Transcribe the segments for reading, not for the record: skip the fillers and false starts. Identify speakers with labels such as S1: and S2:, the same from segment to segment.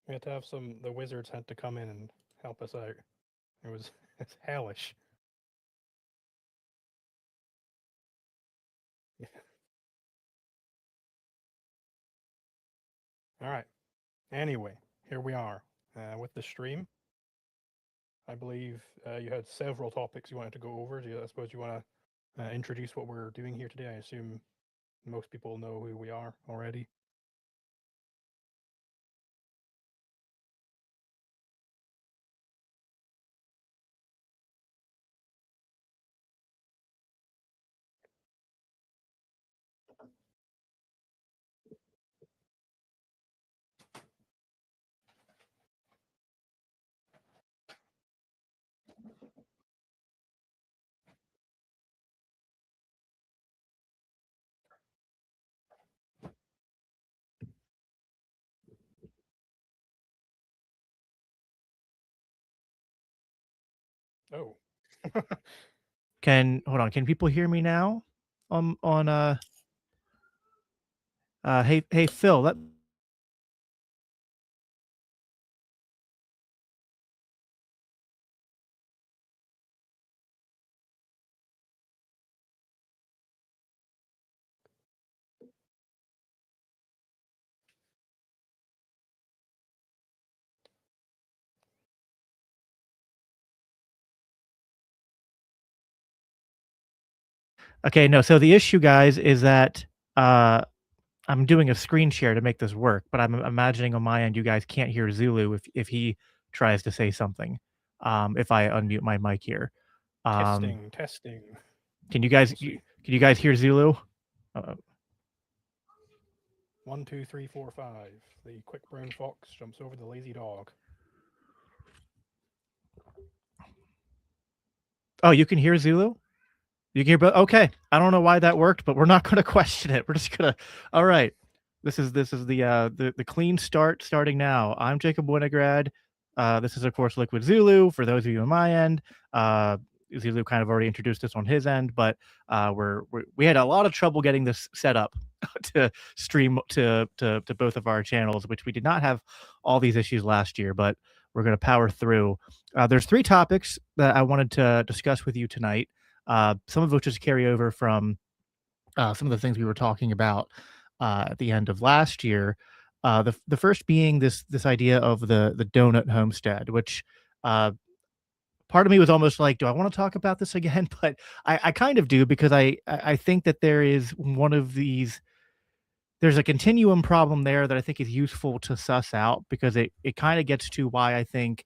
S1: We had to have the wizards had to come in and help us out. It's hellish. Yeah. All right. Anyway, here we are with the stream. I believe you had several topics you wanted to go over. I suppose you want to introduce what we're doing here today. I assume most people know who we are already. Oh.
S2: Hold on. Can people hear me now? On hey Phil, okay, no. So the issue, guys, is that I'm doing a screen share to make this work, but I'm imagining on my end you guys can't hear Zulu if he tries to say something. If I unmute my mic here.
S1: Testing.
S2: Can you guys hear Zulu?
S1: 1, 2, 3, 4, 5. The quick brown fox jumps over the lazy dog.
S2: Oh, you can hear Zulu? You can hear, but okay. I don't know why that worked, but we're not going to question it. We're just gonna. All right. This is the clean start starting now. I'm Jacob Winograd. This is of course Liquid Zulu. For those of you on my end, Zulu kind of already introduced us on his end, but we had a lot of trouble getting this set up to stream to both of our channels, which we did not have all these issues last year, but we're going to power through. There's 3 topics that I wanted to discuss with you tonight. Some of which is carry over from some of the things we were talking about at the end of last year. The first being this idea of the donut homestead, which part of me was almost like, do I want to talk about this again? But I kind of do, because I think that there is one of these. There's a continuum problem there that I think is useful to suss out, because it kind of gets to why I think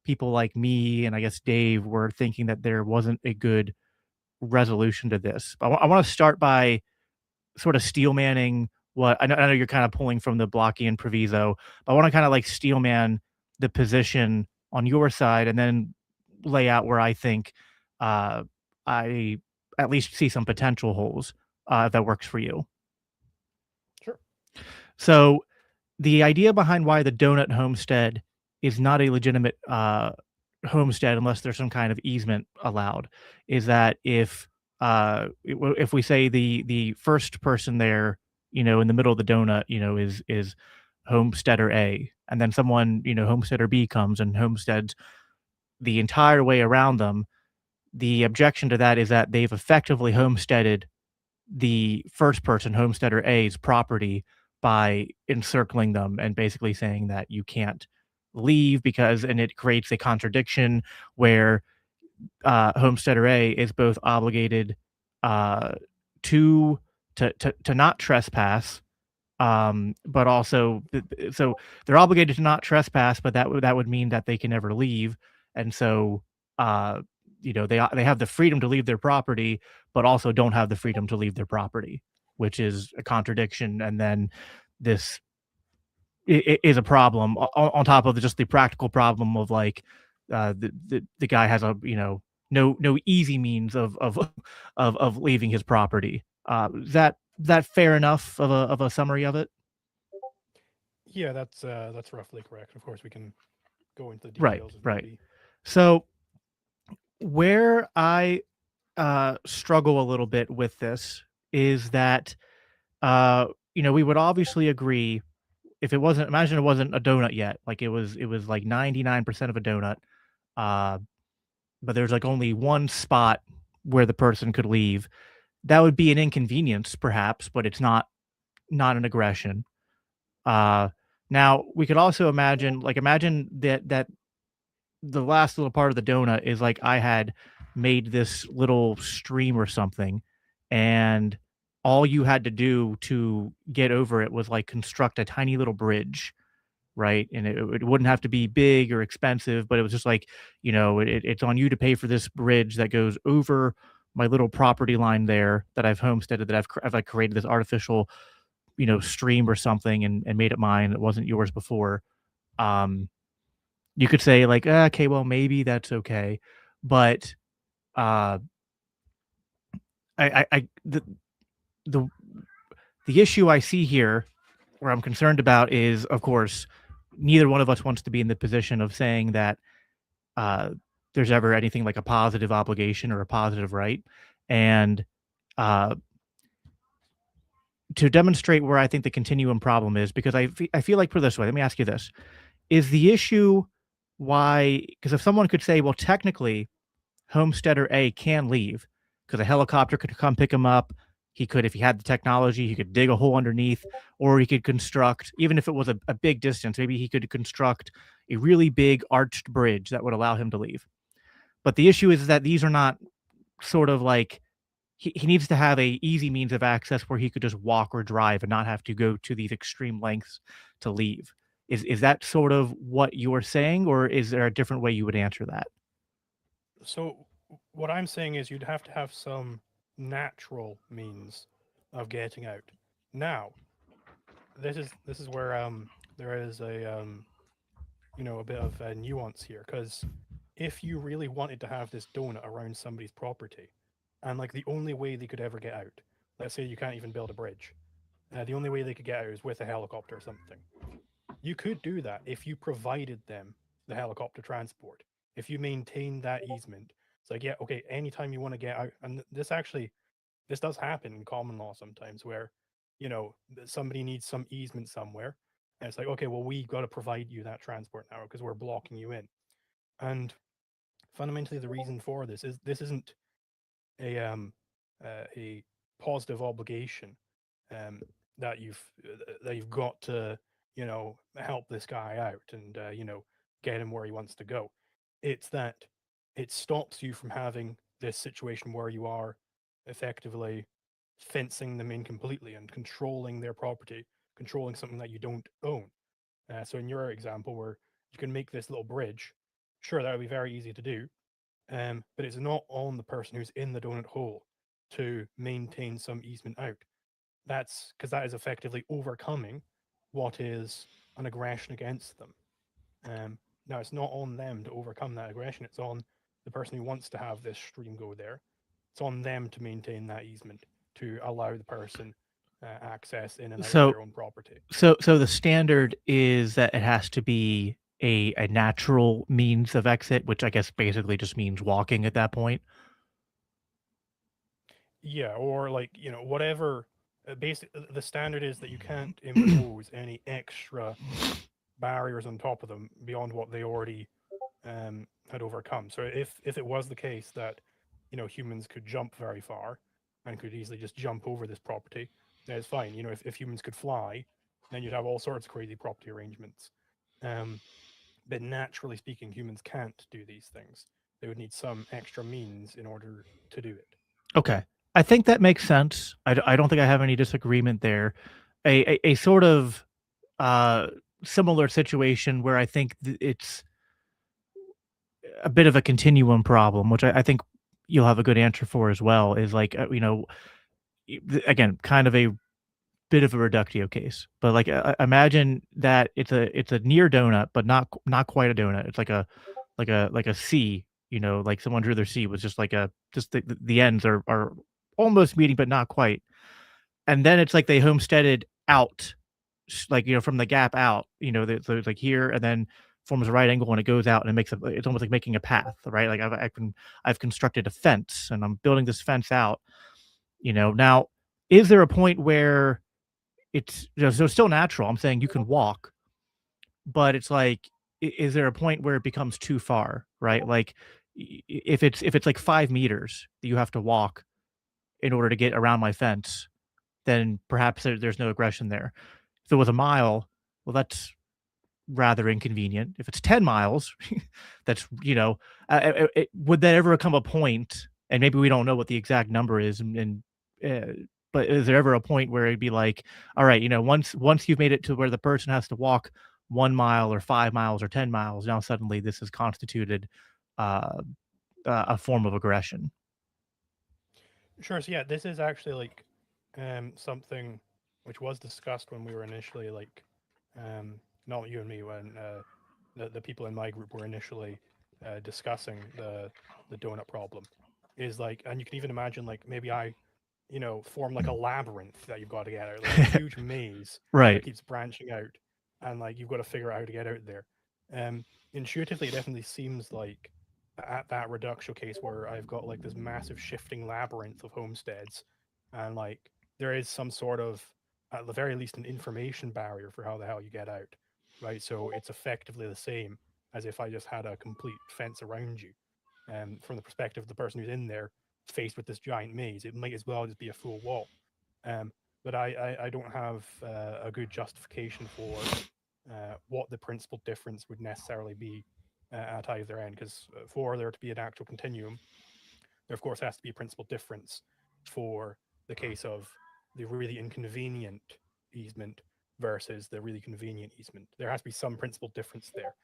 S2: people like me and I guess Dave were thinking that there wasn't a good resolution to this. I want to start by sort of steel manning what I know you're kind of pulling from the Blockian proviso, but I want to kind of like steel man the position on your side and then lay out where I think I at least see some potential holes if that works for you.
S1: Sure.
S2: So the idea behind why the donut homestead is not a legitimate homestead unless there's some kind of easement allowed is that if we say the first person there, in the middle of the donut, is homesteader A, and then someone, homesteader B comes and homesteads the entire way around them, the objection to that is that they've effectively homesteaded the first person, homesteader A's property, by encircling them and basically saying that you can't leave, and it creates a contradiction where homesteader A is both obligated to not trespass, but also so they're obligated to not trespass, but that would mean that they can never leave, and so they have the freedom to leave their property, but also don't have the freedom to leave their property, which is a contradiction. And then this is a problem on top of just the practical problem of like the guy has a no easy means of leaving his property. Is that fair enough of a summary of it?
S1: Yeah, that's roughly correct. Of course, we can go into the
S2: Right,
S1: details.
S2: right. So where I struggle a little bit with this is that we would obviously agree if it wasn't, imagine it wasn't a donut yet, like it was like 99% of a donut, but there's like only one spot where the person could leave. That would be an inconvenience, perhaps, but it's not an aggression. Uh, Now we could also imagine, like, imagine that the last little part of the donut is like I had made this little stream or something, and all you had to do to get over it was like construct a tiny little bridge, right? And it wouldn't have to be big or expensive, but it was just like, it's on you to pay for this bridge that goes over my little property line there that I've homesteaded, that I've like created this artificial, stream or something, and made it mine. It wasn't yours before. Um, you could say like, okay, well, maybe that's okay, but uh, I the the issue I see here, where I'm concerned about, is, of course, neither one of us wants to be in the position of saying that uh, there's ever anything like a positive obligation or a positive right, and uh, to demonstrate where I think the continuum problem is, because I feel like, put it this way, let me ask you this: is the issue why? Because if someone could say, well, technically, Homesteader A can leave because a helicopter could come pick him up. He could, if he had the technology, he could dig a hole underneath, or he could construct, even if it was a big distance, maybe he could construct a really big arched bridge that would allow him to leave. But the issue is that these are not sort of like, he needs to have a easy means of access where he could just walk or drive and not have to go to these extreme lengths to leave. Is that sort of what you're saying, or is there a different way you would answer that?
S1: So what I'm saying is you'd have to have some natural means of getting out. Now, this is where there is a a bit of a nuance here, because if you really wanted to have this donut around somebody's property, and like the only way they could ever get out, let's say you can't even build a bridge, the only way they could get out is with a helicopter or something. You could do that if you provided them the helicopter transport. If you maintain that easement, it's like, yeah, okay, anytime you want to get out, and this does happen in common law sometimes, where somebody needs some easement somewhere, and it's like, okay, well, we got to provide you that transport now because we're blocking you in. And fundamentally, the reason for this isn't a a positive obligation um, that you've got to help this guy out and get him where he wants to go. It's that it stops you from having this situation where you are effectively fencing them in completely and controlling their property, controlling something that you don't own. So in your example, where you can make this little bridge, sure, that would be very easy to do, but it's not on the person who's in the donut hole to maintain some easement out. That's because that is effectively overcoming what is an aggression against them. Now, it's not on them to overcome that aggression. It's on the person who wants to have this stream go there. It's on them to maintain that easement to allow the person access in and out of
S2: So
S1: their own property.
S2: so the standard is that it has to be a natural means of exit, which I guess basically just means walking at that point.
S1: Yeah, or like whatever. The standard is that you can't impose any extra barriers on top of them beyond what they already had overcome. So if it was the case that humans could jump very far and could easily just jump over this property, then it's fine. If humans could fly, then you'd have all sorts of crazy property arrangements. But naturally speaking, humans can't do these things. They would need some extra means in order to do it.
S2: Okay. I think that makes sense. I don't think I have any disagreement there. A sort of uh, similar situation where I think it's a bit of a continuum problem, which I think you'll have a good answer for as well, is like, again, kind of a bit of a reductio case, but like, imagine that it's a near donut, but not quite a donut. It's like a C, like someone drew their C was just like just the ends are almost meeting, but not quite. And then it's like they homesteaded out, like, from the gap out, so it's like here, and then forms a right angle and it goes out and it makes it's almost like making a path, right? Like I've constructed a fence and I'm building this fence out, now, is there a point where it's so it's still natural. I'm saying you can walk, but it's like, is there a point where it becomes too far, right? Like, if it's like 5 meters that you have to walk in order to get around my fence, then perhaps there's no aggression there. If it was a mile, well, that's rather inconvenient. If it's 10 miles, that's, would there ever come a point, and maybe we don't know what the exact number is, but is there ever a point where it'd be like, all right, once you've made it to where the person has to walk 1 mile or 5 miles or 10 miles, now suddenly this has constituted uh, a form of aggression?
S1: Sure. So yeah, this is actually like something which was discussed when we were initially like not you and me, when the people in my group were initially discussing the donut problem. Is like, and you can even imagine like maybe I, form like a labyrinth that you've got to get out, like a huge maze that
S2: Right.
S1: keeps branching out, and like you've got to figure out how to get out there. Intuitively, it definitely seems like at that reduction case where I've got like this massive shifting labyrinth of homesteads, and like there is some sort of, at the very least, an information barrier for how the hell you get out, right? So it's effectively the same as if I just had a complete fence around you. From the perspective of the person who's in there, faced with this giant maze, it might as well just be a full wall. Um, but I don't have a good justification for what the principal difference would necessarily be at either end, because for there to be an actual continuum, there of course has to be a principal difference for the case of the really inconvenient easement versus the really convenient easement. There has to be some principal difference there.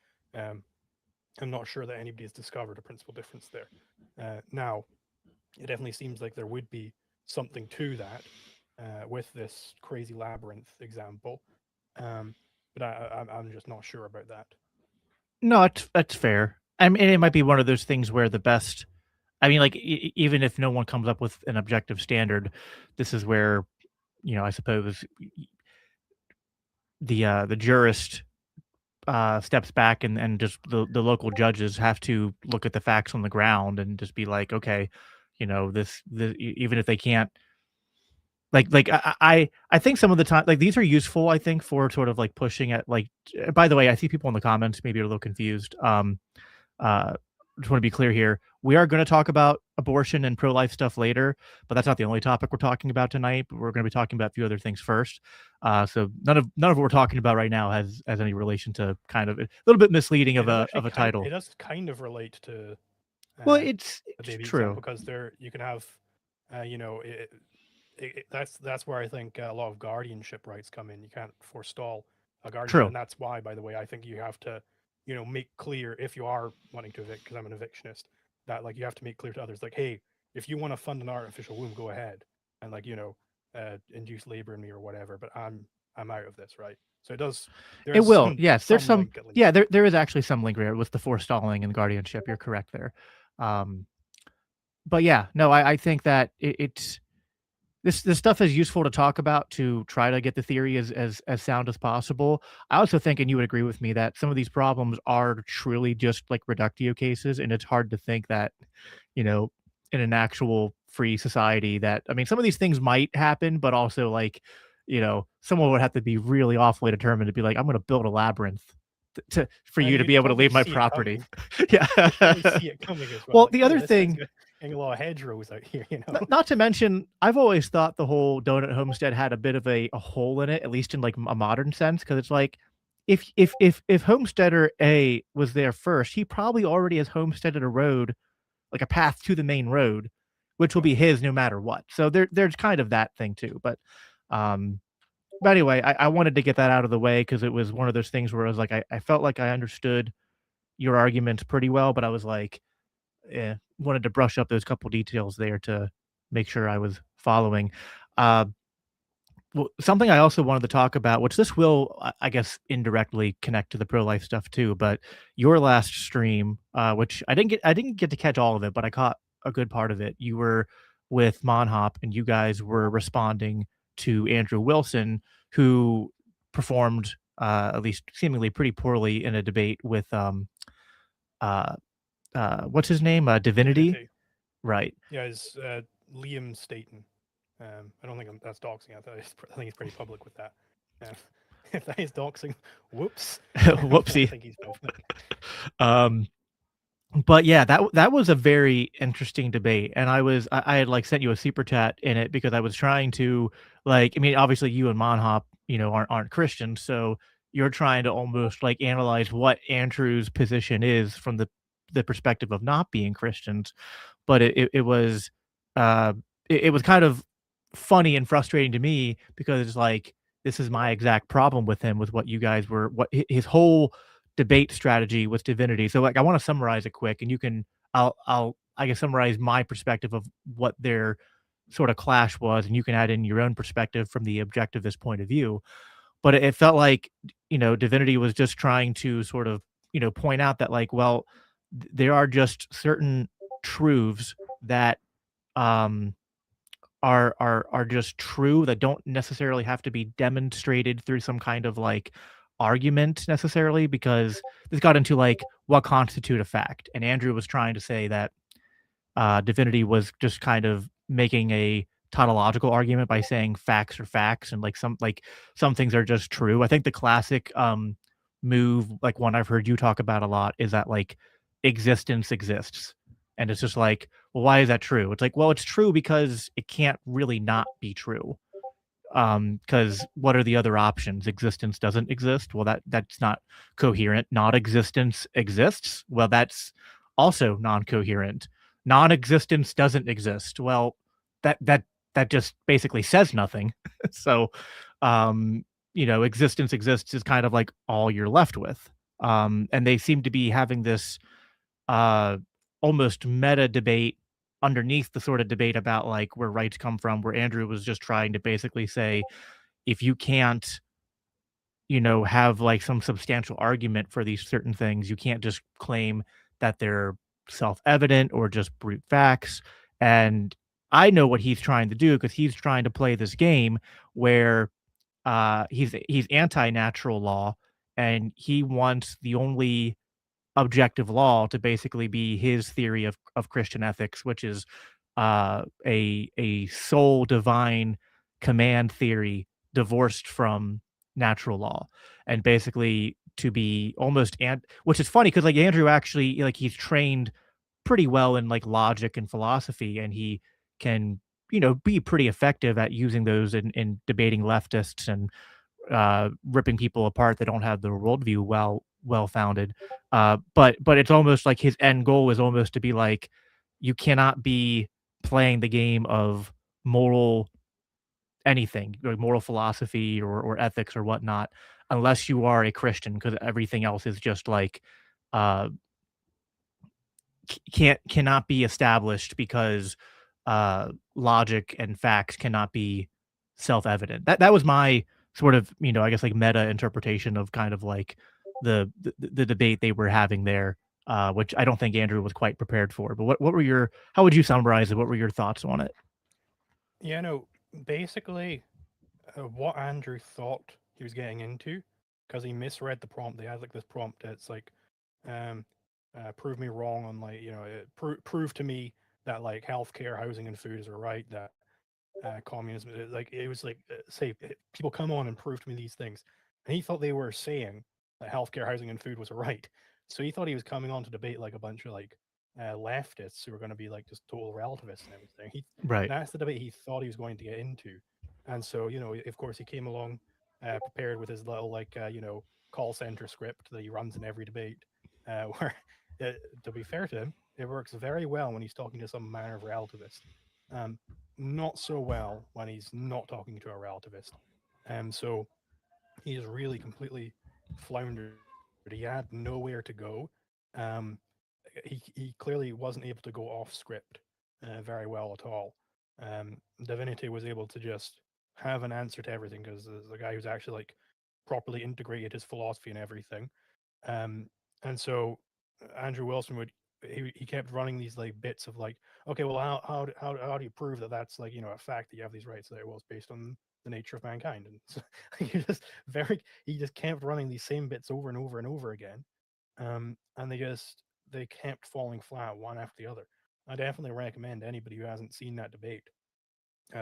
S1: I'm not sure that anybody has discovered a principal difference there. Now, it definitely seems like there would be something to that with this crazy labyrinth example, but I'm just not sure about that.
S2: No, that's fair. I mean, it might be one of those things where the best. I mean, like, even if no one comes up with an objective standard, this is where, I suppose the jurist steps back, and just the local judges have to look at the facts on the ground and just be like, okay, even if they can't, I think some of the time, like, these are useful, I think, for sort of like pushing at, like, by the way, I see people in the comments maybe are a little confused. Uh, just want to be clear here. We are going to talk about abortion and pro-life stuff later, but that's not the only topic we're talking about tonight. But we're going to be talking about a few other things first. So none of what we're talking about right now has any relation to, kind of a little bit misleading
S1: It
S2: of
S1: does
S2: a
S1: actually it
S2: title.
S1: does kind of relate to
S2: Well,
S1: uh, the
S2: it's
S1: baby example,
S2: true.
S1: because there you can have, that's where I think a lot of guardianship rights come in. You can't forestall a guardianship,
S2: True.
S1: and that's why, by the way, I think you have to, make clear if you are wanting to evict, because I'm an evictionist, that like you have to make clear to others, like, hey, if you want to fund an artificial womb, go ahead, and like induce labor in me or whatever, but I'm out of this, right? So it does.
S2: It
S1: There's
S2: will.
S1: some
S2: Yes, there's
S1: some
S2: some.
S1: link at
S2: Yeah,
S1: least.
S2: there is actually some link there with the forestalling and guardianship. You're correct there. Um, but yeah, no, I think that it's this stuff is useful to talk about to try to get the theory as sound as possible. I also think, and you would agree with me, that some of these problems are truly just like reductio cases, and it's hard to think that, you know, in an actual free society, that, I mean, some of these things might happen, but also, like, someone would have to be really awfully determined to be like, I'm going to build a labyrinth for
S1: And
S2: you to
S1: you'd
S2: be able to
S1: probably
S2: leave my
S1: see it
S2: property.
S1: coming.
S2: Yeah.
S1: You'd probably see it coming as well.
S2: Well,
S1: Like,
S2: the
S1: hey,
S2: other
S1: this guy's
S2: thing,
S1: getting a lot of hedgerows out here,
S2: not to mention, I've always thought the whole donut homestead had a bit of a hole in it, at least in like a modern sense, because it's like, if homesteader A was there first, he probably already has homesteaded a road, like a path to the main road, which will be his no matter what. So there's kind of that thing too. Um, but anyway, I wanted to get that out of the way because it was one of those things where I was like, I felt like I understood your arguments pretty well, but I was like, wanted to brush up those couple details there to make sure I was following. Uh, well, something I also wanted to talk about, which this will, I guess, indirectly connect to the pro life stuff too. But your last stream, which I didn't get to catch all of it, but I caught a good part of it. You were with Monhop, and you guys were responding to Andrew Wilson, who performed, at least seemingly pretty poorly, in a debate with uh, what's his name, Divinity,
S1: Divinity.
S2: right?
S1: Yeah, is Liam Staten. I don't think that's doxing. I think he's pretty public with that. Um, if that is doxing, whoops. I
S2: Whoopsie.
S1: think he's public.
S2: um, but yeah, that was a very interesting debate, and I had like sent you a super chat in it because I was trying to like, I mean, obviously you and Monhop, aren't Christians, so you're trying to almost like analyze what Andrew's position is from the perspective of not being Christians, but it was uh it was kind of funny and frustrating to me because it's like this is my exact problem with him with what you guys were what his whole debate strategy was divinity. So like I want to summarize it quick and you can I'll I guess summarize my perspective of what their sort of clash was and you can add in your own perspective from the objectivist point of view. But it felt like, divinity was just trying to sort of, point out that like, well, there are just certain truths that um are just true that don't necessarily have to be demonstrated through some kind of like argument necessarily because this got into like what constitute a fact, and Andrew was trying to say that divinity was just kind of making a tautological argument by saying facts are facts and like some things are just true. I think the classic move, like one I've heard you talk about a lot, is that like existence exists. And it's just like, well, why is that true? It's like, well, it's true because it can't really not be true. Because what are the other options? Existence doesn't exist. Well, that's not coherent. Not existence exists. Well, that's also non-coherent. Non-existence doesn't exist. Well, that that that just basically says nothing. So, existence exists is kind of like all you're left with. And they seem to be having this uh almost meta debate underneath the sort of debate about like where rights come from, where Andrew was just trying to basically say if you can't, have like some substantial argument for these certain things, you can't just claim that they're self-evident or just brute facts. And I know what he's trying to do because he's trying to play this game where he's anti-natural law and he wants the only objective law to basically be his theory of Christian ethics, which is a sole divine command theory divorced from natural law, and basically to be almost and which is funny because like Andrew actually like he's trained pretty well in like logic and philosophy, and he can be pretty effective at using those in debating leftists and ripping people apart that don't have their worldview well founded. But it's almost like his end goal is almost to be like, you cannot be playing the game of moral anything, like moral philosophy or ethics or whatnot, unless you are a Christian, because everything else is just like uh, cannot be established because logic and facts cannot be self-evident. That was my sort of I guess like meta interpretation of kind of like the debate they were having there, which I don't think Andrew was quite prepared for. But what were your how would you summarize it? What were your thoughts on it?
S1: Yeah, no, basically, what Andrew thought he was getting into, because he misread the prompt. They had like this prompt that's like, um, prove me wrong on like, prove to me that like healthcare, housing, and food is a right. That communism, like it was like, say, people come on and prove to me these things, and he thought they were saying that healthcare, housing, and food was a right. So he thought he was coming on to debate like a bunch of like leftists who were going to be like just total relativists and everything.
S2: Right.
S1: That's the debate he thought he was going to get into, and so of course, he came along prepared with his little like call center script that he runs in every debate, where to be fair to him, it works very well when he's talking to some manner of relativist. Um, Not so well when he's not talking to a relativist. So he is really completely floundered. He had nowhere to go. Um, he clearly wasn't able to go off script very well at all. Divinity was able to just have an answer to everything because the guy who's actually like properly integrated his philosophy and everything. Um, and so Andrew Wilson he kept running these like bits of like, okay, well, how do you prove that that's like a fact that you have these rights? That well, it's based on the nature of mankind, and so he just kept running these same bits over and over and over again, and they kept falling flat one after the other. I definitely recommend anybody who hasn't seen that debate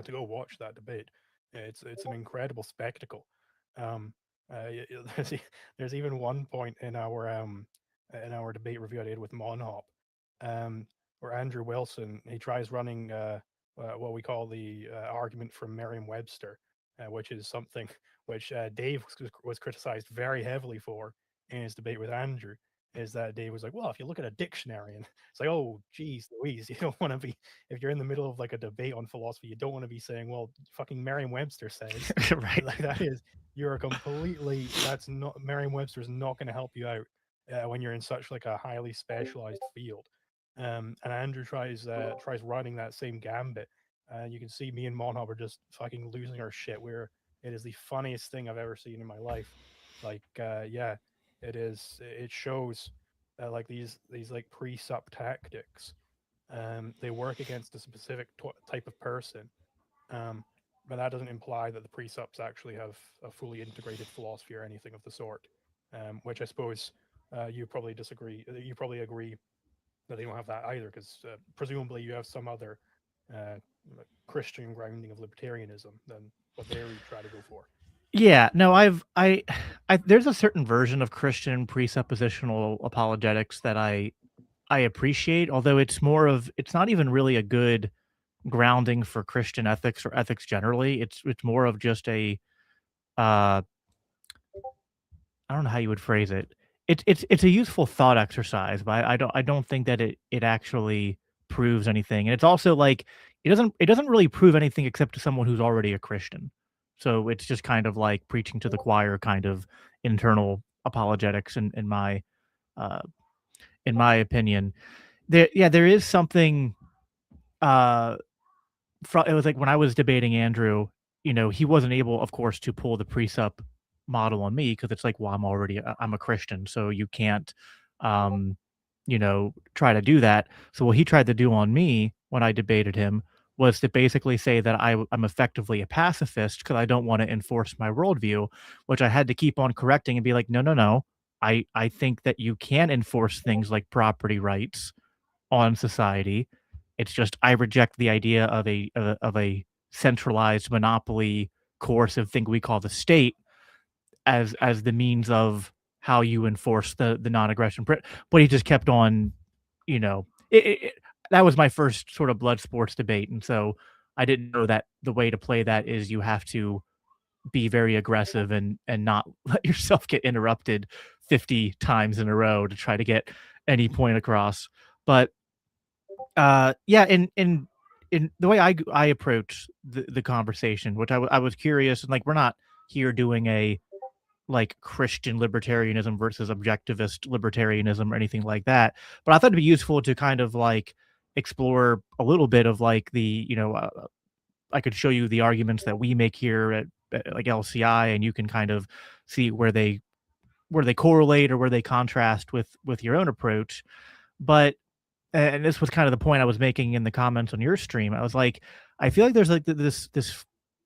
S1: to go watch that debate. It's an incredible spectacle. Um, there's even one point in our debate review I did with Monhop, um, where Andrew Wilson he tries running what we call the argument from Merriam-Webster, which is something which Dave was criticized very heavily for in his debate with Andrew. Is that Dave was like, well, if you look at a dictionary, and it's like, oh, geez, Louise, you don't want to be if you're in the middle of like a debate on philosophy, you don't want to be saying, well, fucking Merriam-Webster says
S2: Right.
S1: like that is you're completely that's not Merriam-Webster is not going to help you out when you're in such like a highly specialized field. And Andrew tries running that same gambit. You can see me and Monhub are just fucking losing our shit. It is the funniest thing I've ever seen in my life. Like, yeah, it is. It shows like these like pre-sup tactics. They work against a specific type of person, um, but that doesn't imply that the presups actually have a fully integrated philosophy or anything of the sort. Which I suppose you probably disagree. You probably agree that they don't have that either, because presumably you have some other uh, Christian grounding of libertarianism than what they try to go for.
S2: Yeah, no, I there's a certain version of Christian presuppositional apologetics that I appreciate, although it's not even really a good grounding for Christian ethics or ethics generally. It's more of just a uh I don't know how you would phrase it. It's a useful thought exercise, but I don't think that it actually proves anything. And it's also like it doesn't really prove anything except to someone who's already a Christian. So it's just kind of like preaching to the choir kind of internal apologetics uh in my opinion. There is something uh it was like when I was debating Andrew, he wasn't able, of course, to pull the presup model on me because it's like, well, I'm a Christian, so you can't, um, try to do that. So what he tried to do on me when I debated him was to basically say that I'm effectively a pacifist because I don't want to enforce my worldview, which I had to keep on correcting and be like, no, no, no. I think that you can enforce things like property rights on society. It's just I reject the idea of a centralized monopoly coercive thing we call the state as the means of how you enforce the non-aggression. But he just kept on, that was my first sort of blood sports debate, and so I didn't know that the way to play that is you have to be very aggressive and not let yourself get interrupted 50 times in a row to try to get any point across. But yeah, in the way I approach the conversation, which I was curious, and like we're not here doing a like Christian libertarianism versus objectivist libertarianism or anything like that, but I thought it'd be useful to kind of like explore a little bit of like I could show you the arguments that we make here at like LCI, and you can kind of see where they correlate or where they contrast with your own approach. But and this was kind of the point I was making in the comments on your stream. I was like, I feel like there's like this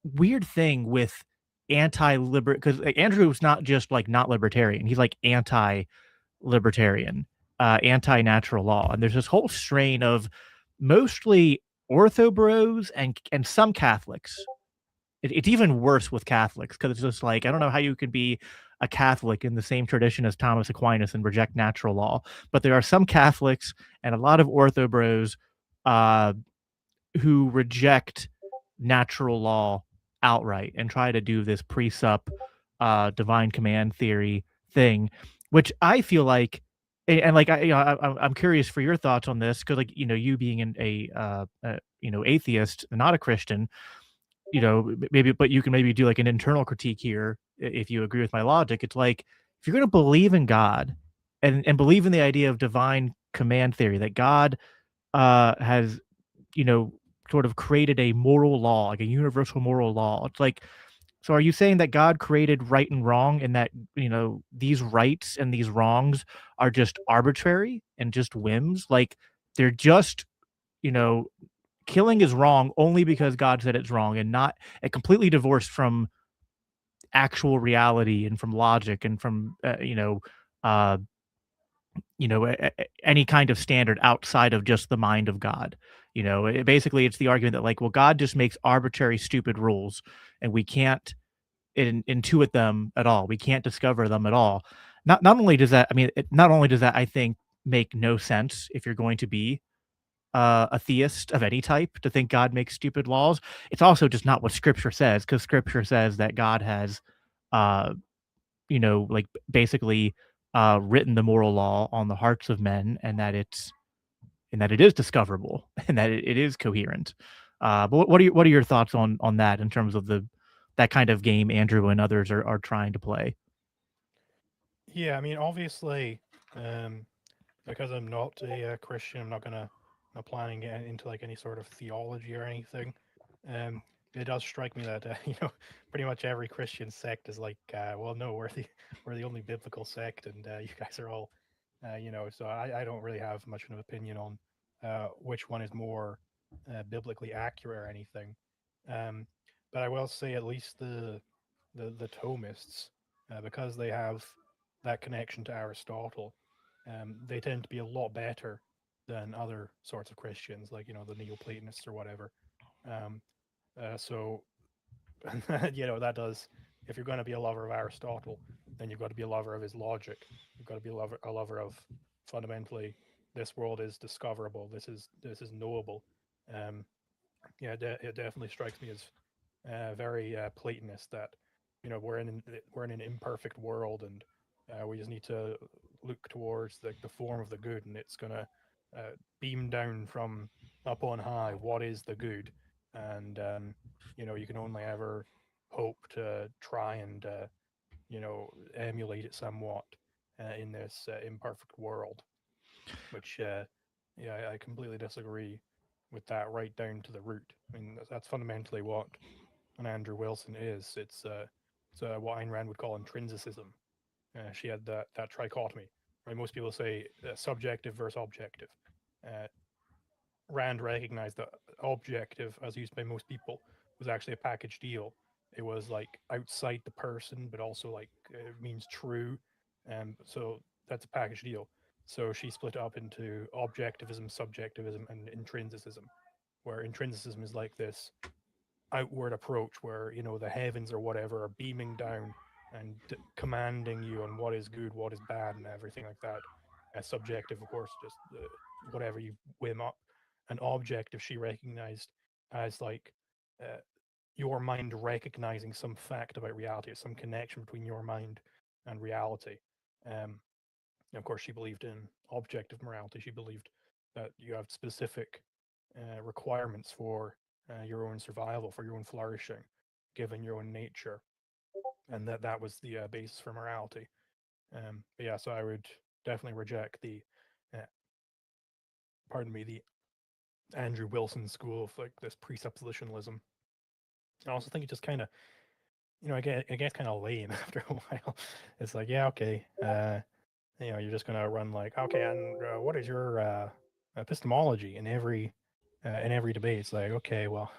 S2: weird thing with anti-liber because like, Andrew's not just like not libertarian; he's like anti-libertarian, anti-natural law, and there's this whole strain of mostly ortho bros and some Catholics. It's even worse with Catholics because it's just like I don't know how you could be a Catholic in the same tradition as Thomas Aquinas and reject natural law. But there are some Catholics and a lot of ortho bros uh, who reject natural law outright and try to do this presup divine command theory thing, which I feel like and like I'm curious for your thoughts on this because like you being atheist not a Christian, maybe, but you can maybe do like an internal critique here if you agree with my logic. It's like if you're going to believe in God and believe in the idea of divine command theory that God has, you know, sort of created a moral law, like a universal moral law. It's like, so are you saying that God created right and wrong and that, these rights and these wrongs are just arbitrary and just whims? Like they're just, you know, killing is wrong only because God said it's wrong and not completely divorced from actual reality and from logic and from any kind of standard outside of just the mind of God. Basically it's the argument that like, well, God just makes arbitrary, stupid rules, and we can't intuit them at all. We can't discover them at all. Not only does that, not only does that, I think, make no sense if you're going to be a theist of any type to think God makes stupid laws. It's also just not what Scripture says, because Scripture says that God has, uh, like basically written the moral law on the hearts of men, and that it is discoverable and that it is coherent. But what are your thoughts on that in terms of that kind of game Andrew and others are trying to play?
S1: Yeah, I mean, obviously, because I'm not a Christian, not planning to get into like any sort of theology or anything. Um, it does strike me that pretty much every Christian sect is like, well, no, we're the only biblical sect, and you guys are all, So I don't really have much of an opinion on which one is more biblically accurate or anything. Um, but I will say at least the Thomists, because they have that connection to Aristotle, they tend to be a lot better than other sorts of Christians, like the Neoplatonists or whatever. Um, so that does. If you're going to be a lover of Aristotle, then you've got to be a lover of his logic. You've got to be a lover of fundamentally this world is discoverable. This is knowable. Um, it definitely strikes me as very Platonist that we're in an imperfect world, and we just need to look towards the form of the good, and it's gonna beam down from up on high what is the good, and you can only ever hope to try and emulate it somewhat in this imperfect world, which yeah, I completely disagree with that right down to the root. I mean, that's fundamentally what an Andrew Wilson is. It's what Ayn Rand would call intrinsicism. She had that trichotomy. Right? Most people say subjective versus objective. Uh, Rand recognized that objective, as used by most people, was actually a package deal. It was like outside the person, but also like it means true. So that's a package deal. So she split it up into objectivism, subjectivism, and intrinsicism, where intrinsicism is like this outward approach where the heavens or whatever are beaming down and commanding you on what is good, what is bad, and everything like that. Subjective, of course, just whatever you whim up. An objective she recognized as like uh, your mind recognizing some fact about reality, some connection between your mind and reality. Um, and of course, she believed in objective morality. She believed that you have specific requirements for your own survival, for your own flourishing, given your own nature, and that was the basis for morality. But yeah, so I would definitely reject uh, the Andrew Wilson school of like this presuppositionalism. I also think it just kind of, it gets kind of lame after a while. It's like, yeah, okay, you're just gonna run like, okay, and what is your epistemology in every debate? It's like, okay, well,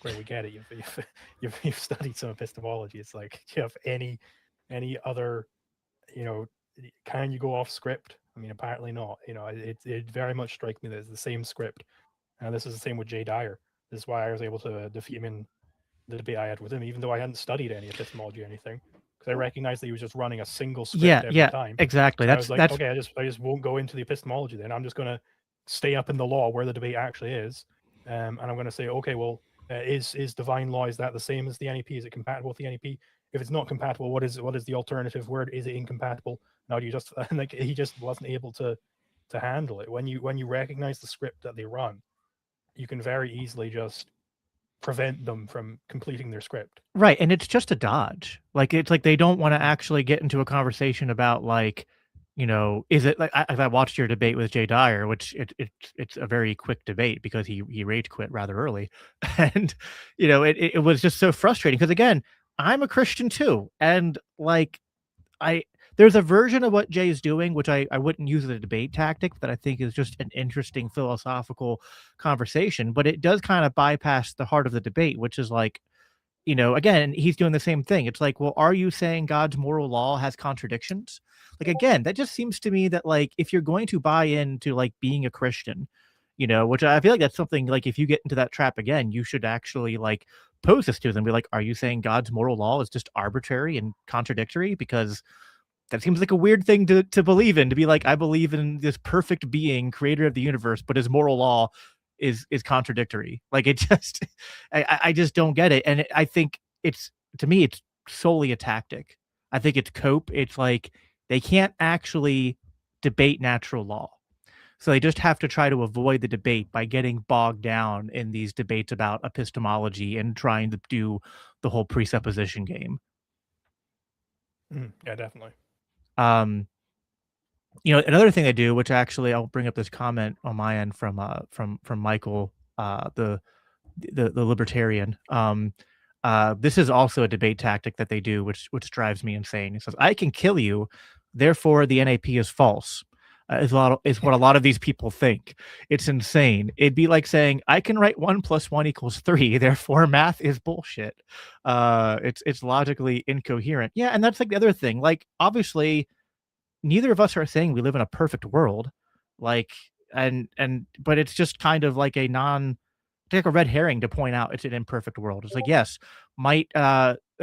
S1: great, we get it. You've studied some epistemology. It's like, do you have any other, you know, can you go off script? I mean, apparently not. It very much strikes me that it's the same script. And this is the same with Jay Dyer. This is why I was able to defeat him in the debate I had with him, even though I hadn't studied any epistemology or anything, because I recognized that he was just running a single script every time.
S2: Exactly.
S1: So I was like, okay, I just won't go into the epistemology then. I'm just going to stay up in the law where the debate actually is, and I'm going to say, okay, well, is divine law, is that the same as the NEP? Is it compatible with the NEP? If it's not compatible, what is the alternative word? Is it incompatible? Now do you just like he just wasn't able to handle it. When you recognize the script that they run, you can very easily just prevent them from completing their script.
S2: Right, and it's just a dodge. Like, it's like they don't wanna actually get into a conversation about, like, is it like I watched your debate with Jay Dyer, which it's a very quick debate because he rage quit rather early. And, it was just so frustrating because, again, I'm a Christian too, and, like, I there's a version of what Jay is doing, which I wouldn't use as a debate tactic, that I think is just an interesting philosophical conversation, but it does kinda bypass the heart of the debate, which is like, again, he's doing the same thing. It's like, well, are you saying God's moral law has contradictions? Like, again, that just seems to me that, like, if you're going to buy into, like, being a Christian, you know, which I feel like that's something like if you get into that trap again, you should actually like pose this to them, be like, are you saying God's moral law is just arbitrary and contradictory? Because that seems like a weird thing to believe in, to be like, I believe in this perfect being, creator of the universe, but his moral law is contradictory. Like it just, I just don't get it. And I think it's, to me, it's solely a tactic. I think it's cope. It's like they can't actually debate natural law. So they just have to try to avoid the debate by getting bogged down in these debates about epistemology and trying to do the whole presupposition game.
S1: Yeah, definitely.
S2: You know, another thing they do, which actually I'll bring up this comment on my end from Michael, the libertarian. This is also a debate tactic that they do, which drives me insane. He says, "I can kill you, therefore the NAP is false." Is what a lot of these people think. It's insane. It'd be like saying, "I can write 1 + 1 = 3, therefore math is bullshit." It's logically incoherent. Yeah, and that's like the other thing. Like, obviously, neither of us are saying we live in a perfect world, like, but it's just kind of like like a red herring to point out it's an imperfect world. It's like, yes, might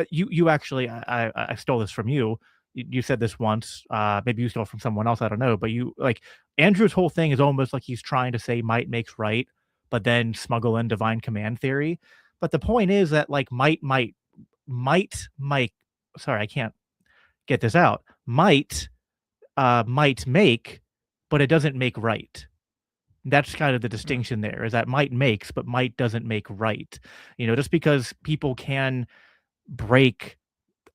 S2: you actually, I stole this from you. You said this once, maybe you stole it from someone else, I don't know, but you, like, Andrew's whole thing is almost like he's trying to say might makes right, but then smuggle in divine command theory. But the point is that, like, might sorry, I can't get this out. Might make, but it doesn't make right. That's kind of the distinction there, is that might makes, but might doesn't make right. You know, just because people can break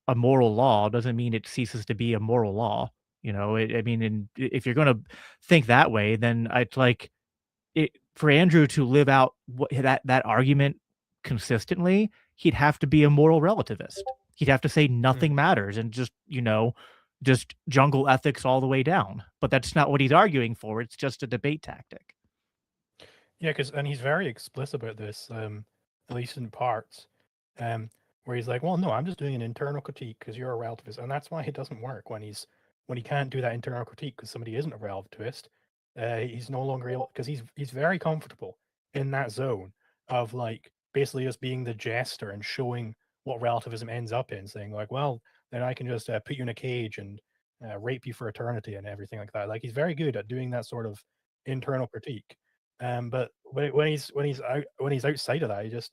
S2: a moral law doesn't mean it ceases to be a moral law. You know, I mean, if you're going to think that way, then it's like for Andrew to live out that argument consistently, he'd have to be a moral relativist. He'd have to say nothing matters and just, you know, just jungle ethics all the way down. But that's not what he's arguing for. It's just a debate tactic.
S1: Yeah, and he's very explicit about this, at least in parts, where he's like, "Well, no, I'm just doing an internal critique because you're a relativist," and that's why it doesn't work when he can't do that internal critique because somebody isn't a relativist. He's no longer able, because he's very comfortable in that zone of, like, basically just being the jester and showing what relativism ends up in, saying like, "Well, then I can just put you in a cage and rape you for eternity," and everything like that. Like, he's very good at doing that sort of internal critique. But when he's outside of that,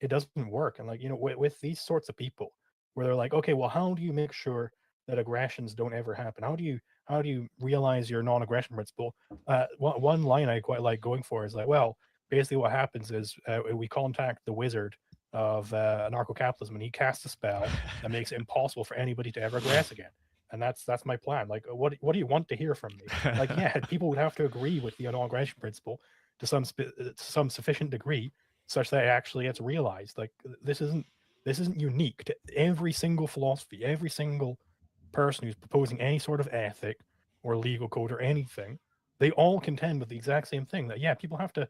S1: it doesn't work. And, like, with these sorts of people, where they're like, okay, well, how do you make sure that aggressions don't ever happen? How do you realize your non-aggression principle? One line I quite like going for is like, well, basically what happens is we contact the wizard of anarcho-capitalism, and he casts a spell that makes it impossible for anybody to ever aggress again. And that's my plan. Like, what do you want to hear from me? Like, yeah, people would have to agree with the non-aggression principle to some sufficient degree, such that actually it's realized. Like, this isn't unique to every single philosophy, every single person who's proposing any sort of ethic or legal code or anything. They all contend with the exact same thing, that, yeah, people have to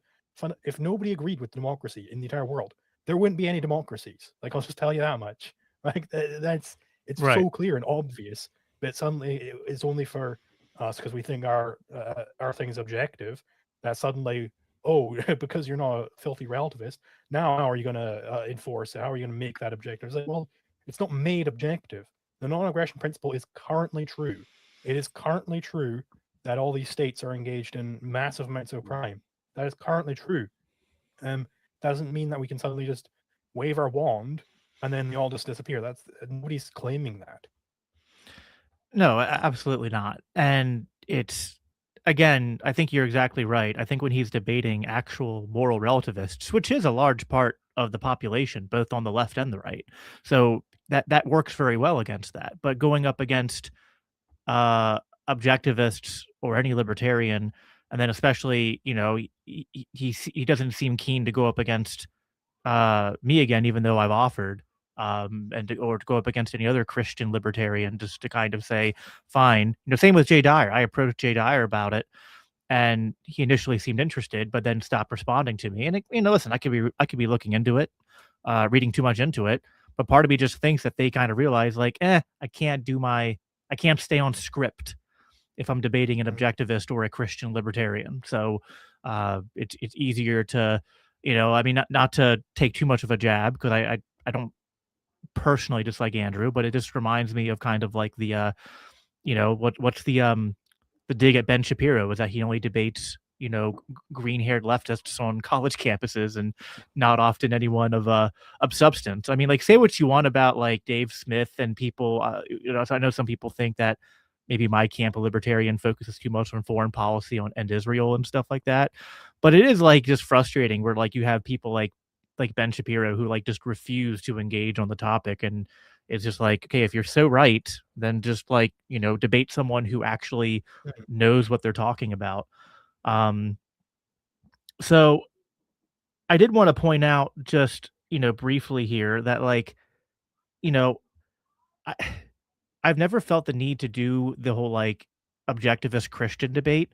S1: if nobody agreed with democracy in the entire world, there wouldn't be any democracies. Like, I'll just tell you that much. Like, it's
S2: Right.
S1: so clear and obvious, but suddenly it's only for us, because we think our thing is objective, that suddenly, oh, because you're not a filthy relativist, now how are you going to enforce it? How are you going to make that objective? It's like, well, it's not made objective. The non-aggression principle is currently true. It is currently true that all these states are engaged in massive amounts of crime. That is currently true. Doesn't mean that we can suddenly just wave our wand and then they all just disappear. That's nobody's claiming that.
S2: No, absolutely not. And it's, again, I think you're exactly right. I think when he's debating actual moral relativists, which is a large part of the population, both on the left and the right, so that works very well against that. But going up against objectivists or any libertarian, and then especially, you know, he doesn't seem keen to go up against me again, even though I've offered, or to go up against any other Christian libertarian, just to kind of say, fine. You know, same with Jay Dyer. I approached Jay Dyer about it, and he initially seemed interested, but then stopped responding to me. And it, you know, listen, I could be looking into it, reading too much into it, but part of me just thinks that they kind of realize, like, I can't stay on script if I'm debating an objectivist or a Christian libertarian. So It's easier to, I mean, not to take too much of a jab because I don't personally dislike Andrew, but it just reminds me of kind of like what's the dig at Ben Shapiro is that he only debates, green-haired leftists on college campuses and not often anyone of substance. I mean, like, say what you want about like Dave Smith and people, so I know some people think that maybe my camp, a libertarian, focuses too much on foreign policy and Israel and stuff like that. But it is like just frustrating where like you have people like Ben Shapiro who like just refuse to engage on the topic, and it's just like, okay, if you're so right, then just like, debate someone who actually
S1: Mhm.
S2: knows what they're talking about. Um, so I did want to point out just, briefly here that like, you know, I, I've never felt the need to do the whole like objectivist Christian debate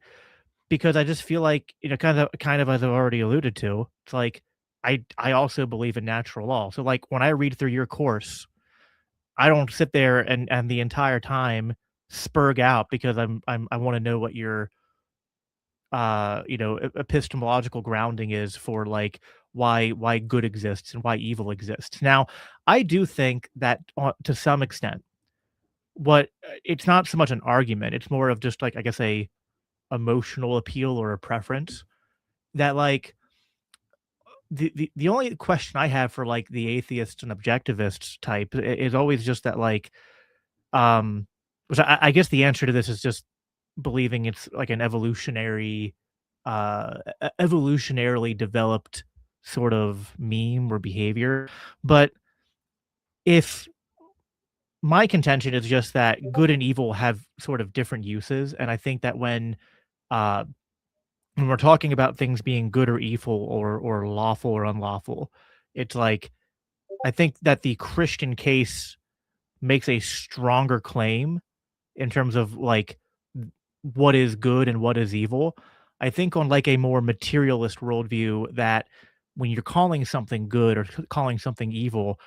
S2: because I just feel like, kind of as I've already alluded to, it's like I also believe in natural law. So like when I read through your course, I don't sit there and the entire time spurg out because I want to know what your epistemological grounding is for like why good exists and why evil exists. Now, I do think that to some extent, what it's not so much an argument, it's more of just like I guess a emotional appeal or a preference that like the only question I have for like the atheists and objectivists type is always just that like which I guess the answer to this is just believing it's like an evolutionarily developed sort of meme or behavior. But if my contention is just that good and evil have sort of different uses, and I think that uh, when we're talking about things being good or evil or lawful or unlawful, it's like I think that the Christian case makes a stronger claim in terms of like what is good and what is evil. I think on like a more materialist worldview that when you're calling something good or calling something evil,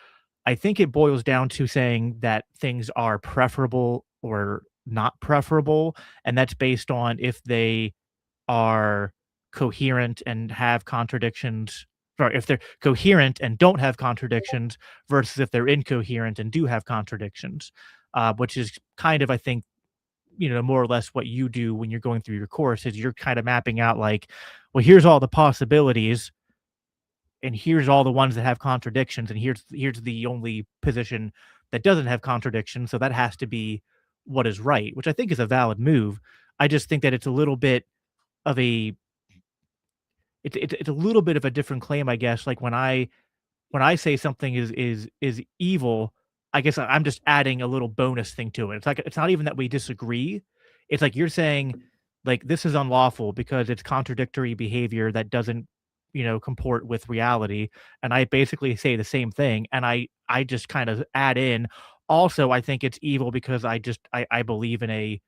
S2: I think it boils down to saying that things are preferable or not preferable, and that's based on if they are coherent and have contradictions. Sorry, if they're coherent and don't have contradictions versus if they're incoherent and do have contradictions, which is kind of, I think, more or less what you do when you're going through your course is you're kind of mapping out like, well, here's all the possibilities and here's all the ones that have contradictions and here's the only position that doesn't have contradictions, so that has to be what is right, which I think is a valid move. I just think that it's a little bit of a it's a little bit of a different claim, I guess. Like when I say something is evil, I guess I'm just adding a little bonus thing to it. It's like it's not even that we disagree. It's like you're saying like this is unlawful because it's contradictory behavior that doesn't, comport with reality. And I basically say the same thing. And I just kind of add in also I think it's evil because I believe in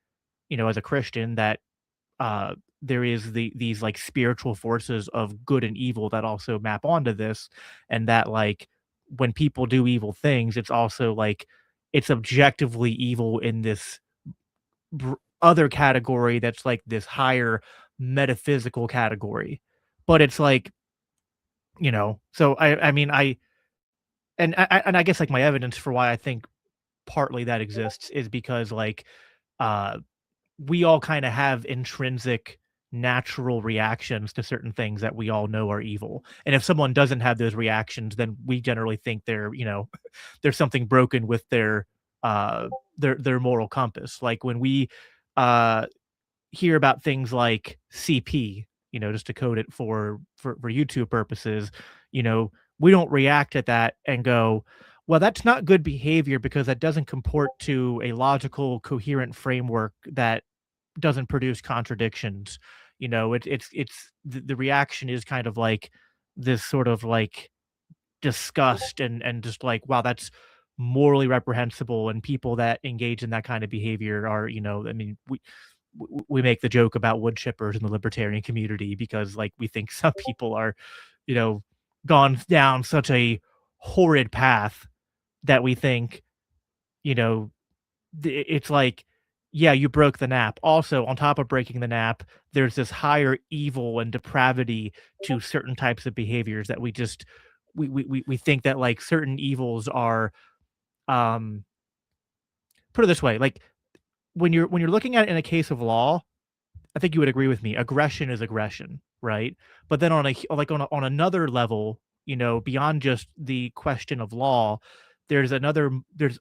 S2: as a Christian that uh there is these like spiritual forces of good and evil that also map onto this, and that like when people do evil things it's also like it's objectively evil in this other category that's like this higher metaphysical category. But it's like, so I mean I guess like my evidence for why I think partly that exists is because like uh we all kind of have intrinsic natural reactions to certain things that we all know are evil. And if someone doesn't have those reactions, then we generally think they're, there's something broken with uh their moral compass. Like when we uh hear about things like CP, just to code it for YouTube purposes, we don't react at that and go, well, that's not good behavior because that doesn't comport to a logical, coherent framework that doesn't produce contradictions. It's the reaction is kind of like this sort of like disgust and just like, wow, that's morally reprehensible. And people that engage in that kind of behavior are, I mean, we make the joke about wood chippers in the libertarian community because like we think some people are, you know, gone down such a horrid path that we think, you know, it's like yeah, you broke the nap. Also, on top of breaking the nap, there's this higher evil and depravity to certain types of behaviors that we just we think that like certain evils are um put it this way, like when you're looking at it in a case of law, I think you would agree with me. Aggression is aggression, right? But then on a like on another level, you know, beyond just the question of law, there's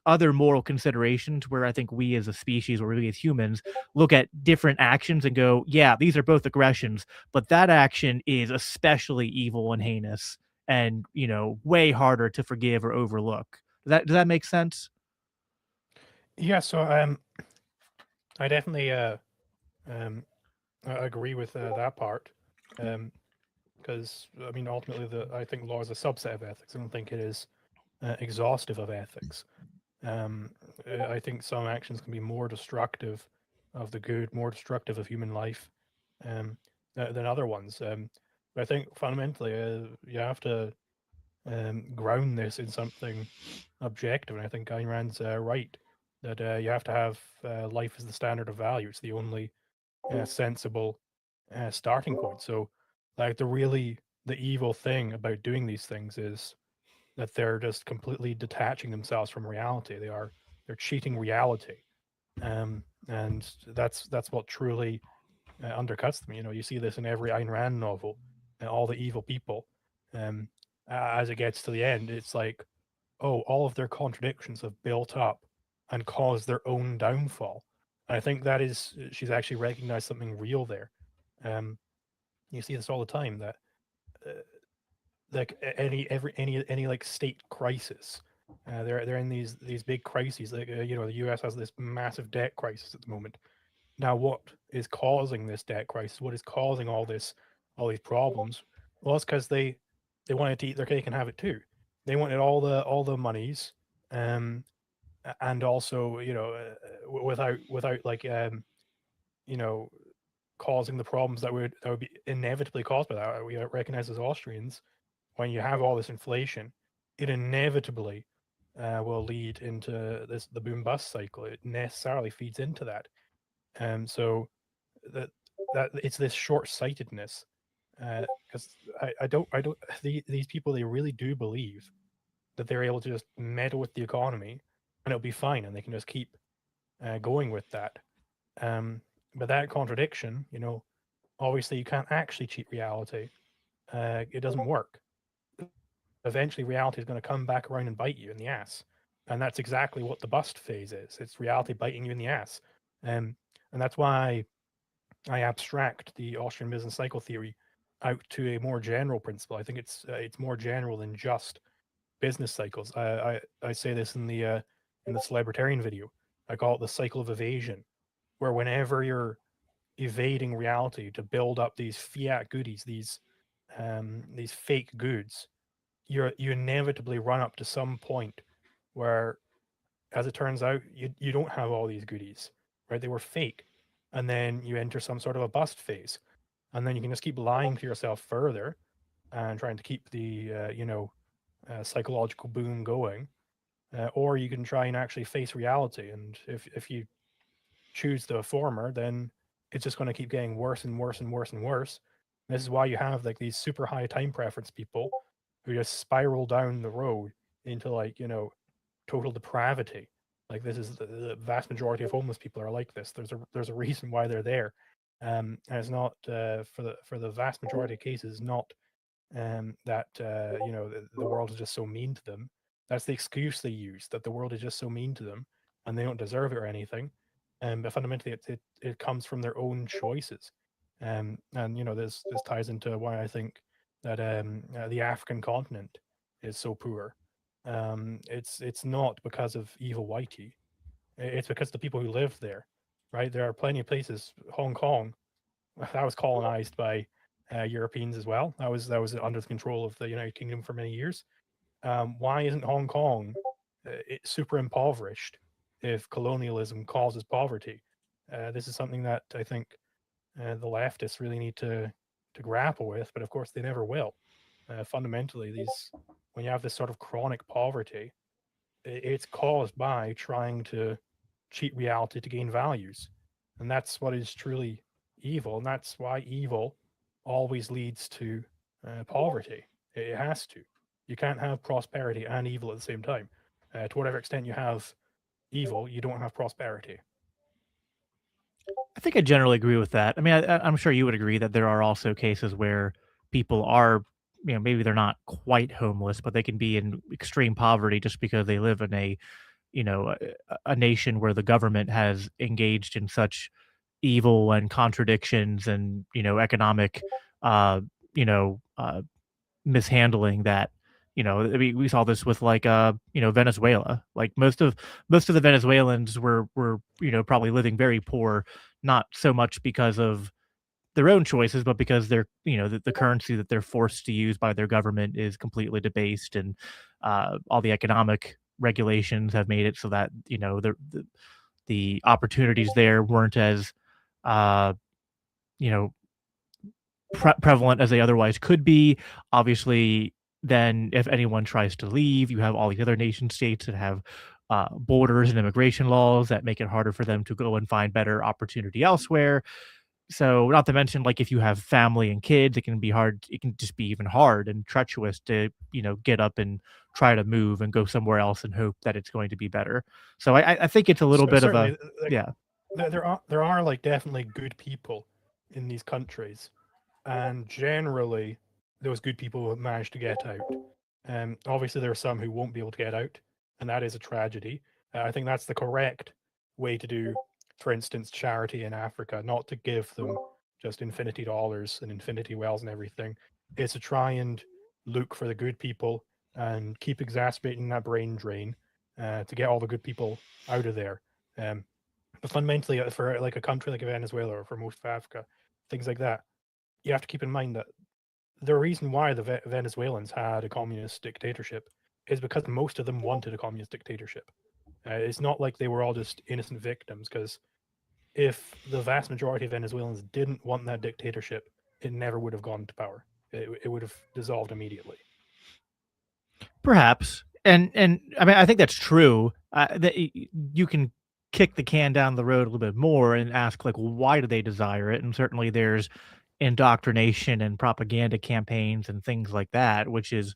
S2: other moral considerations where I think we as a species or we as humans look at different actions and go, yeah, these are both aggressions, but that action is especially evil and heinous and, you know, way harder to forgive or overlook. Does that make sense?
S1: Yeah, so I definitely um agree with that part. Because I mean, ultimately, I think law is a subset of ethics. I don't think it is exhaustive of ethics. Um, I think some actions can be more destructive of the good, more destructive of human life, um, than other ones. But I think fundamentally, you have to ground this in something objective, and I think Ayn Rand's right that you have to have life as the standard of value. It's the only sensible starting point. So, like the evil thing about doing these things is that they're just completely detaching themselves from reality. They're cheating reality, and that's what truly undercuts them. You know, you see this in every Ayn Rand novel, all the evil people. Um, as it gets to the end, it's like, oh, all of their contradictions have built up and caused their own downfall. And I think that is she's actually recognized something real there. Um, you see this all the time that uh, like any like state crisis, they're in these big crises. Like you know, the U.S. has this massive debt crisis at the moment. Now, what is causing this debt crisis? What is causing all these problems? Well, it's because they wanted to eat their cake and have it too. They wanted all the monies, um, and also you know without like you know causing the problems that would be inevitably caused by that. We recognize as Austrians when you have all this inflation, it inevitably will lead into the boom bust cycle. It necessarily feeds into that. So that it's this short sightedness because I don't these people they really do believe that they're able to just meddle with the economy and it'll be fine and they can just keep going with that. Um, but that contradiction, you know, obviously you can't actually cheat reality. It doesn't work. Eventually, reality is going to come back around and bite you in the ass, and that's exactly what the bust phase is. It's reality biting you in the ass, um, and that's why I abstract the Austrian business cycle theory out to a more general principle. I think it's more general than just business cycles. I say this in the Libertarian video. I call it the cycle of evasion, where whenever you're evading reality to build up these fiat goodies, these fake goods, you inevitably run up to some point where, as it turns out, you don't have all these goodies, right? They were fake, and then you enter some sort of a bust phase, and then you can just keep lying to yourself further and trying to keep the psychological boom going, or you can try and actually face reality. And if you choose the former, then it's just going to keep getting worse and worse and worse and worse. And this is why you have like these super high time preference people who just spiral down the road into like total depravity. Like this is the vast majority of homeless people are like this. There's a reason why they're there, and it's not for the vast majority of cases not that the world is just so mean to them. That's the excuse they use, that the world is just so mean to them and they don't deserve it or anything. But fundamentally, it comes from their own choices. And this ties into why I think that the African continent is so poor. It's not because of evil whitey. It's because the people who live there, right? There are plenty of places. Hong Kong, that was colonized by Europeans as well. That was under the control of the United Kingdom for many years. Why isn't Hong Kong super impoverished if colonialism causes poverty? This is something that I think the leftists really need to grapple with, but of course they never will. Fundamentally, these when you have this sort of chronic poverty, it's caused by trying to cheat reality to gain values. And that's what is truly evil. And that's why evil always leads to poverty. It has to. You can't have prosperity and evil at the same time. To whatever extent you have evil, you don't have prosperity.
S2: I think I generally agree with that. I mean, I'm sure you would agree that there are also cases where people are, maybe they're not quite homeless, but they can be in extreme poverty just because they live in a nation where the government has engaged in such evil and contradictions and economic, uh, you know, uh, mishandling that. I mean, we saw this with like Venezuela. Like most of the Venezuelans were probably living very poor, not so much because of their own choices, but because they're the currency that they're forced to use by their government is completely debased, and all the economic regulations have made it so that the opportunities there weren't as uh, you know prevalent as they otherwise could be. Obviously, then if anyone tries to leave, you have all these other nation states that have borders and immigration laws that make it harder for them to go and find better opportunity elsewhere. So, not to mention, like if you have family and kids, it can be hard. It can just be even hard and treacherous to get up and try to move and go somewhere else and hope that it's going to be better. So, I think it's a little bit of a
S1: Certainly, like,
S2: yeah.
S1: there are like definitely good people in these countries, and generally those good people have managed to get out. Obviously, there are some who won't be able to get out, and that is a tragedy. I think that's the correct way to do, for instance, charity in Africa, not to give them just infinity dollars and infinity wells and everything. It's to try and look for the good people and keep exacerbating that brain drain to get all the good people out of there. Um, but fundamentally, for like a country like Venezuela or for most of Africa, things like that, you have to keep in mind that the reason why the Venezuelans had a communist dictatorship is because most of them wanted a communist dictatorship. It's not like they were all just innocent victims, because if the vast majority of Venezuelans didn't want that dictatorship, it never would have gone to power. It would have dissolved immediately.
S2: Perhaps, and I mean, I think that's true. That you can kick the can down the road a little bit more and ask, like, well, why do they desire it? And certainly, there's indoctrination and propaganda campaigns and things like that, which is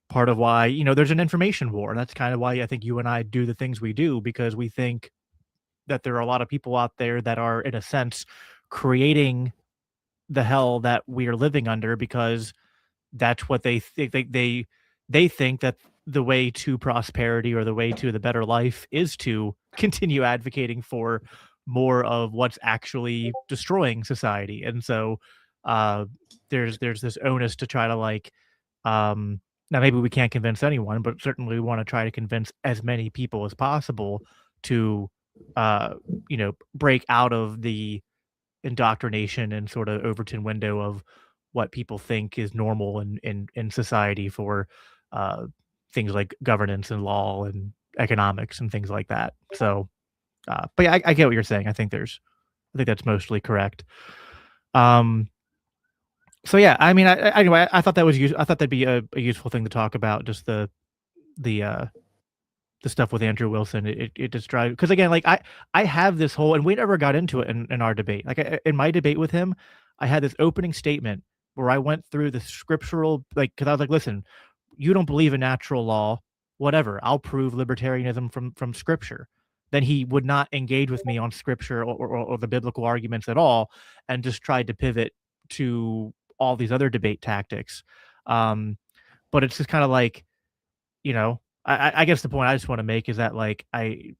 S2: part of why there's an information war. That's kind of why I think you and I do the things we do, because we think that there are a lot of people out there that are, in a sense, creating the hell that we are living under, because that's what they think. They think that the way to prosperity or the way to the better life is to continue advocating for more of what's actually destroying society. And so uh there's this onus to try to like now maybe we can't convince anyone, but certainly we want to try to convince as many people as possible to uh break out of the indoctrination and sort of Overton window of what people think is normal in society for uh, things like governance and law and economics and things like that. So, but yeah, I get what you're saying. I think that's mostly correct. So yeah, I mean, anyway, I thought that was I thought that'd be a useful thing to talk about. Just the uh, the stuff with Andrew Wilson. It just drives, because again, like I have this whole, and we never got into it in our debate. Like in my debate with him, I had this opening statement where I went through the scriptural, like, because I was like, listen, you don't believe in natural law, whatever. I'll prove libertarianism from scripture. Then he would not engage with me on scripture or the biblical arguments at all, and just tried to pivot to all these other debate tactics. But it's just kind of like, I guess the point I just want to make is that, like, the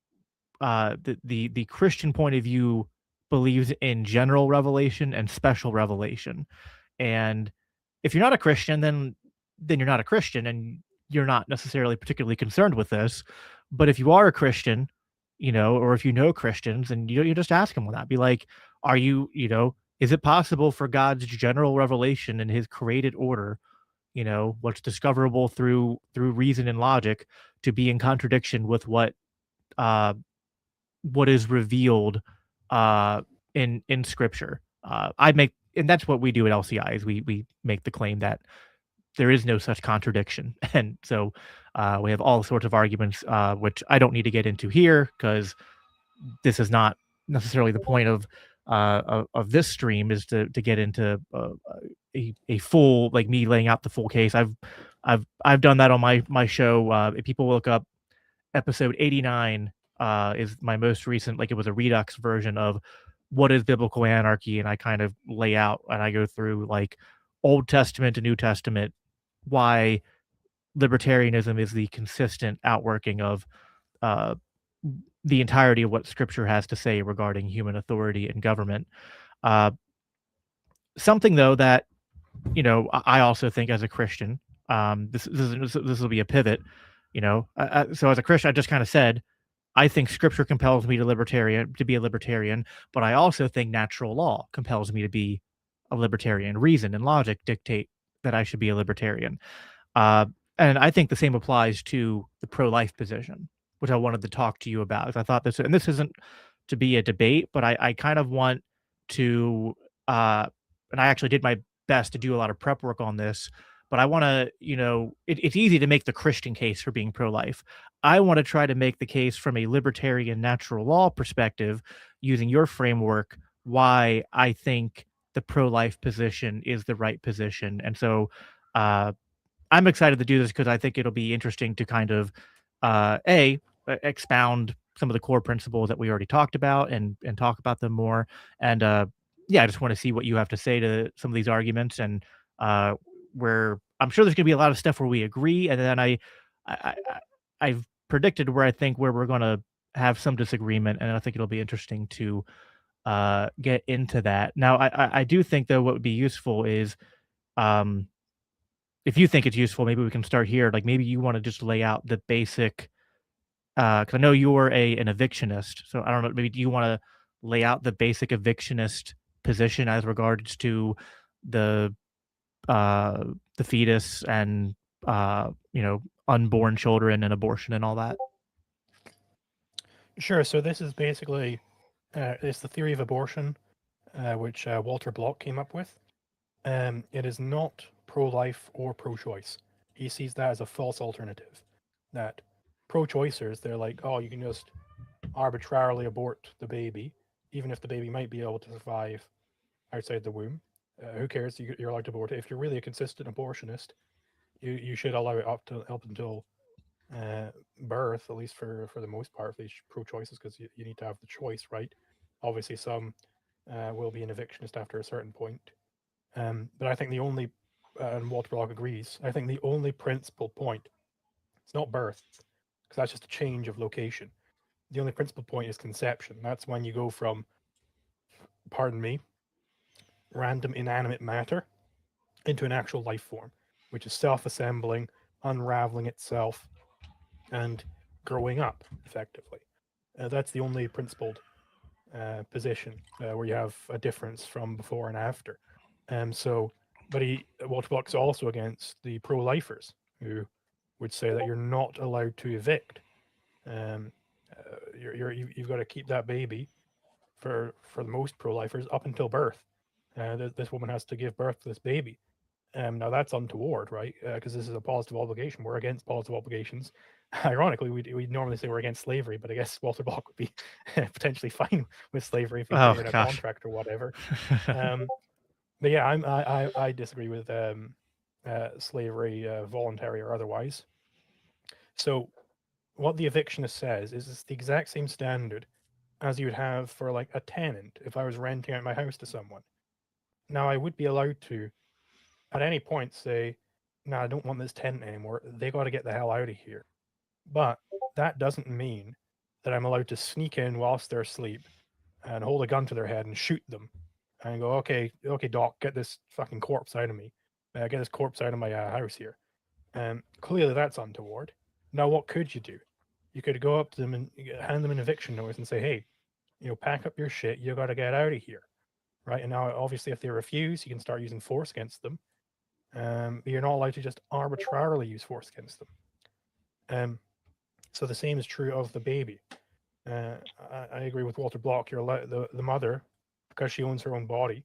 S2: Christian point of view believes in general revelation and special revelation. And if you're not a Christian, then you're not a Christian, and you're not necessarily particularly concerned with this. But if you are a Christian, or if you know Christians, and you just ask them that, be like, are you, is it possible for God's general revelation and his created order, what's discoverable through reason and logic, to be in contradiction with uh what is revealed in scripture? And that's what we do at LCI, is we make the claim that there is no such contradiction. And so we have all sorts of arguments, which I don't need to get into here, because this is not necessarily the point of this stream, is to get into a full, like, me laying out the full case. I've done that on my show. If people look up episode 89, is my most recent, like, it was a redux version of what is biblical anarchy, and I kind of lay out and I go through, like, Old Testament to New Testament, why libertarianism is the consistent outworking of uh, the entirety of what Scripture has to say regarding human authority and government. Uh, Something, though, that, I also think, as a Christian, this will be a pivot. So as a Christian, I just kind of said, I think Scripture compels me to be a libertarian, but I also think natural law compels me to be a libertarian. Reason and logic dictate that I should be a libertarian. Uh, and I think the same applies to the pro-life position, which I wanted to talk to you about. I thought this, and this isn't to be a debate, but I kind of want to, and I actually did my best to do a lot of prep work on this, but I want to, it's easy to make the Christian case for being pro-life. I want to try to make the case from a libertarian natural law perspective, using your framework, why I think the pro-life position is the right position. And so, I'm excited to do this because I think it'll be interesting to kind of expound some of the core principles that we already talked about, and talk about them more. And yeah, I just want to see what you have to say to some of these arguments, and where I'm sure there's going to be a lot of stuff where we agree, and then I I've predicted where I think where we're going to have some disagreement, and I think it'll be interesting to get into that. Now, I do think, though, what would be useful is, if you think it's useful, maybe we can start here. Like, maybe you want to just lay out the basic, because I know you're an evictionist, so I don't know. Maybe do you want to lay out the basic evictionist position as regards to the the fetus and unborn children and abortion and all that?
S1: Sure. So this is basically it's the theory of abortion, which Walter Block came up with. It is not pro-life or pro-choice. He sees that as a false alternative. That pro-choicers, they're like, oh, you can just arbitrarily abort the baby, even if the baby might be able to survive outside the womb. Who cares? You're allowed to abort it. If you're really a consistent abortionist, you should allow it up until birth, at least for the most part, for these pro-choices, because you need to have the choice, right? Obviously, some will be an evictionist after a certain point. But I think the only, and Walter Block agrees, I think the only principal point, it's not birth, because that's just a change of location. The only principal point is conception. That's when you go from, pardon me, random inanimate matter into an actual life form, which is self-assembling, unraveling itself, and growing up effectively. That's the only principled position where you have a difference from before and after. But Walter Block's also against the pro-lifers, who would say that you're not allowed to evict. You've got to keep that baby for the most pro-lifers up until birth. This woman has to give birth to this baby. Now that's untoward, right? Because this is a positive obligation. We're against positive obligations. Ironically, we normally say we're against slavery, but I guess Walter Block would be potentially fine with slavery if he put it in a contract or whatever. But yeah, I disagree with slavery, voluntary or otherwise. So what the evictionist says is it's the exact same standard as you would have for like a tenant if I was renting out my house to someone. Now I would be allowed to, at any point, say, "No, I don't want this tenant anymore. They got to get the hell out of here." But that doesn't mean that I'm allowed to sneak in whilst they're asleep and hold a gun to their head and shoot them and go, okay, doc, get this fucking corpse out of me. Get this corpse out of my house here. Clearly that's untoward. Now, what could you do? You could go up to them and hand them an eviction notice and say, hey, pack up your shit. You got to get out of here. Right. And now, obviously, if they refuse, you can start using force against them. But you're not allowed to just arbitrarily use force against them. So the same is true of the baby. I agree with Walter Block. You're allowed, the mother, because she owns her own body,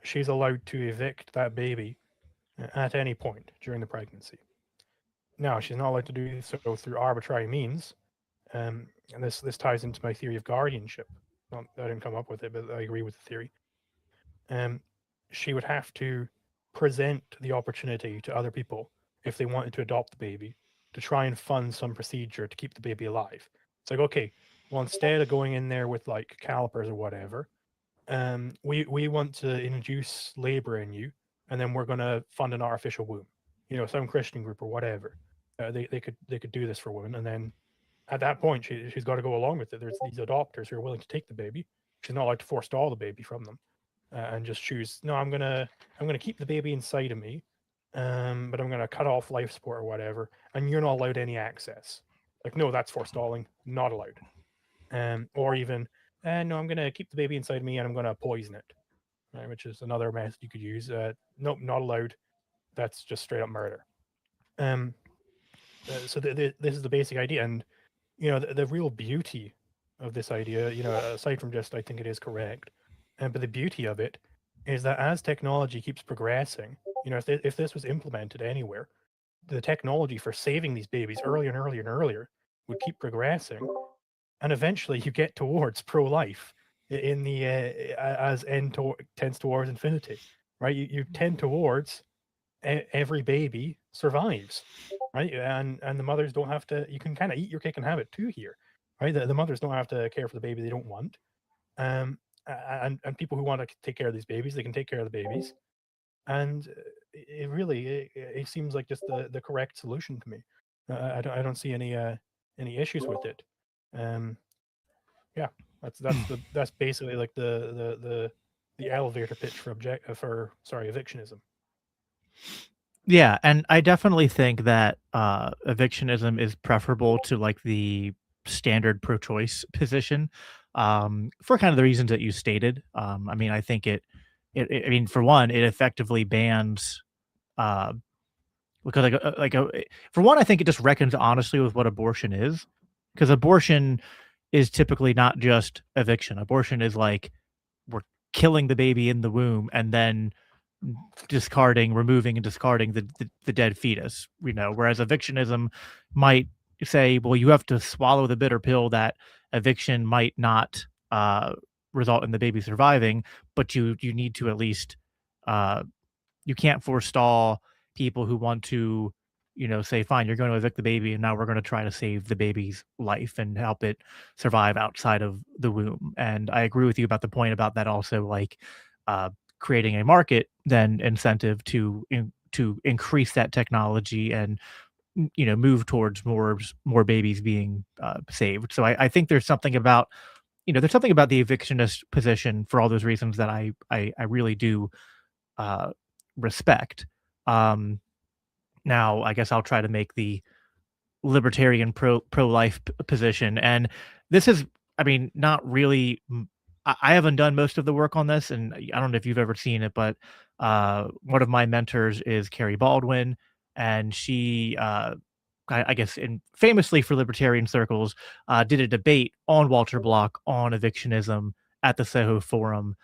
S1: she's allowed to evict that baby at any point during the pregnancy. Now, she's not allowed to do so through arbitrary means. and this ties into my theory of guardianship. I didn't come up with it, but I agree with the theory. She would have to present the opportunity to other people if they wanted to adopt the baby to try and fund some procedure to keep the baby alive. It's like, okay, well, instead of going in there with like calipers or whatever, we want to induce labor in you, and then we're going to fund an artificial womb. Some Christian group or whatever. They could do this for women, and then at that point she's got to go along with it. There's these adopters who are willing to take the baby. She's not allowed to forestall the baby from them, and just choose. No, I'm gonna keep the baby inside of me, but I'm gonna cut off life support or whatever, and you're not allowed any access. Like, no, that's forestalling, not allowed. Or even, no, I'm gonna keep the baby inside me and I'm gonna poison it, right? Which is another method you could use. Nope, not allowed. That's just straight up murder. So this is the basic idea, and the real beauty of this idea, aside from just I think it is correct, but the beauty of it is that as technology keeps progressing, if this was implemented anywhere, the technology for saving these babies earlier and earlier and earlier would keep progressing, and eventually you get towards pro-life in the as tends towards infinity, right? You tend towards every baby survives, right? And the mothers don't have to. You can kind of eat your cake and have it too here, right? The mothers don't have to care for the baby they don't want, and people who want to take care of these babies, they can take care of the babies, and it really it seems like just the correct solution to me. I don't see any issues with it. Yeah, that's basically like the elevator pitch for evictionism.
S2: Yeah, and I definitely think that evictionism is preferable to like the standard pro-choice position, for kind of the reasons that you stated. I mean, I think I mean, for one, it effectively bans uh, because for one, I think it just reckons honestly with what abortion is, because abortion is typically not just eviction. Abortion is like we're killing the baby in the womb and then removing and discarding the dead fetus, whereas evictionism might say, well, you have to swallow the bitter pill that eviction might not result in the baby surviving, but you need to at least you can't forestall people who want to, say, fine, you're going to evict the baby, and now we're going to try to save the baby's life and help it survive outside of the womb. And I agree with you about the point about that also, like creating a market then incentive to increase that technology and move towards more babies being saved. So I think there's something about the evictionist position for all those reasons that I really do respect. Now, I guess I'll try to make the libertarian pro-life position, and this is, I mean, not really. I haven't done most of the work on this, and I don't know if you've ever seen it, but one of my mentors is Carrie Baldwin, and she, I guess, famously for libertarian circles, did a debate on Walter Block on evictionism at the Soho Forum.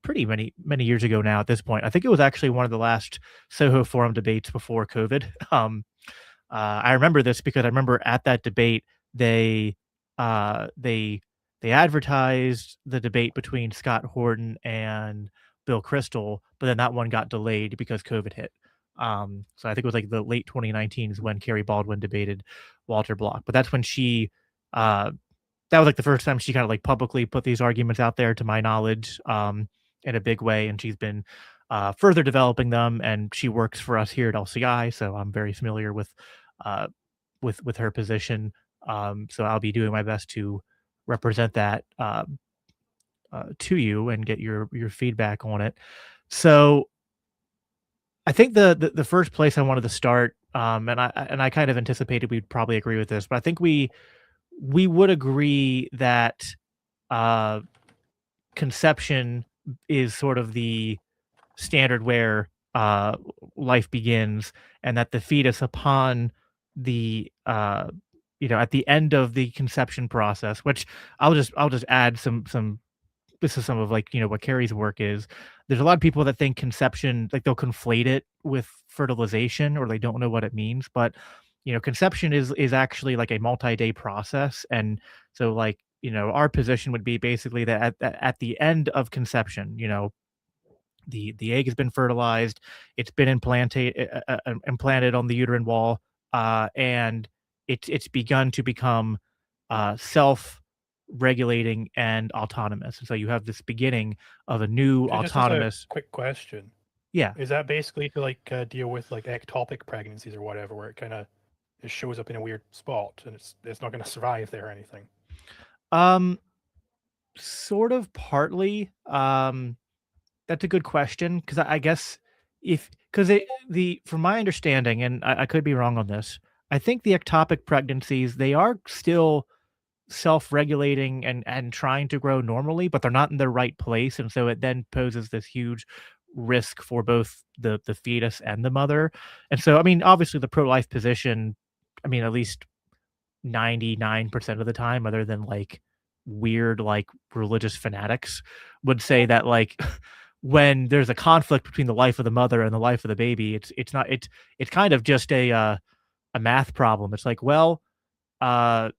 S2: Pretty many years ago now at this point. I think it was actually one of the last Soho Forum debates before COVID. I remember this because I remember at that debate they advertised the debate between Scott Horton and Bill Kristol, but then that one got delayed because COVID hit. So I think it was like the late 2019 is when Carrie Baldwin debated Walter Block, but that's when she that was like the first time she kind of like publicly put these arguments out there, to my knowledge, in a big way. And she's been further developing them, and she works for us here at LCI, so I'm very familiar with her position. So I'll be doing my best to represent that to you and get your feedback on it. So I think the first place I wanted to start, and I kind of anticipated we'd probably agree with this, but I think we would agree that conception is sort of the standard where life begins, and that the fetus, upon the at the end of the conception process, which I'll just add some this is some of like what Carrie's work is. There's a lot of people that think conception, like they'll conflate it with fertilization, or they don't know what it means, but conception is actually like a multi-day process. And so like, our position would be basically that at the end of conception, the egg has been fertilized, it's been implanted on the uterine wall, and it's begun to become self-regulating and autonomous. And so you have this beginning of a new
S1: Just as a
S2: autonomous.
S1: quick question,
S2: Yeah.
S1: is that basically to like deal with like ectopic pregnancies or whatever, where it kind of it shows up in a weird spot and it's not going to survive there or anything?
S2: Um, Sort of partly. That's a good question because I guess if because the from my understanding, and I could be wrong on this, I think the ectopic pregnancies, they are still self-regulating and trying to grow normally, but they're not in the right place, and so it then poses this huge risk for both the fetus and the mother. And so, I mean, obviously, the pro-life position, I mean, at least 99% of the time, other than like weird, like religious fanatics, would say that like when there's a conflict between the life of the mother and the life of the baby, it's not it's kind of just a math problem. It's like, well, uh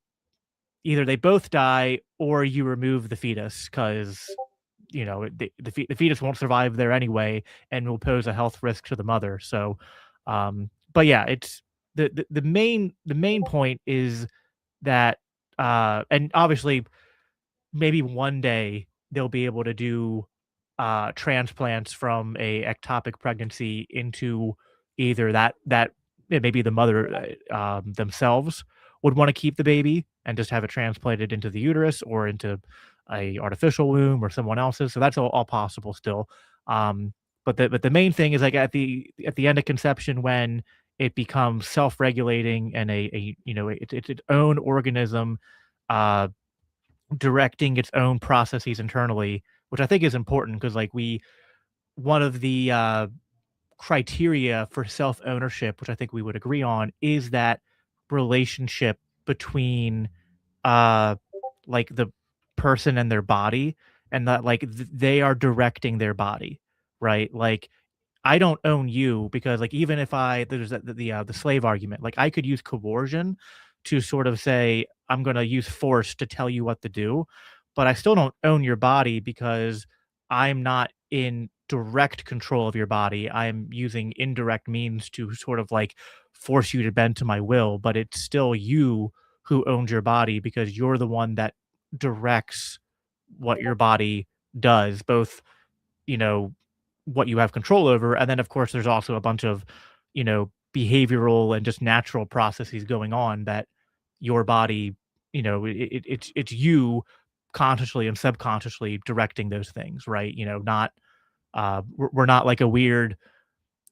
S2: either they both die or you remove the fetus because the fetus won't survive there anyway and will pose a health risk to the mother. So, but yeah, it's the main point is that, and obviously maybe one day they'll be able to do transplants from a ectopic pregnancy into either maybe the mother themselves would want to keep the baby and just have it transplanted into the uterus or into a artificial womb or someone else's. So that's all possible still. But the main thing is like at the end of conception when it becomes self-regulating and it's its own organism, uh, directing its own processes internally, which I think is important because like we one of the criteria for self ownership, which I think we would agree on, is that relationship between uh like the person and their body, and that like they are directing their body, right? Like I don't own you because like even if there's the slave argument, like I could use coercion to sort of say I'm going to use force to tell you what to do, but I still don't own your body because I'm not in direct control of your body. I'm using indirect means to sort of like force you to bend to my will, but it's still you who owns your body because you're the one that directs what your body does, both you know, what you have control over. And then, of course, there's also a bunch of, behavioral and just natural processes going on that your body, it's you consciously and subconsciously directing those things, right? Not, we're not like a weird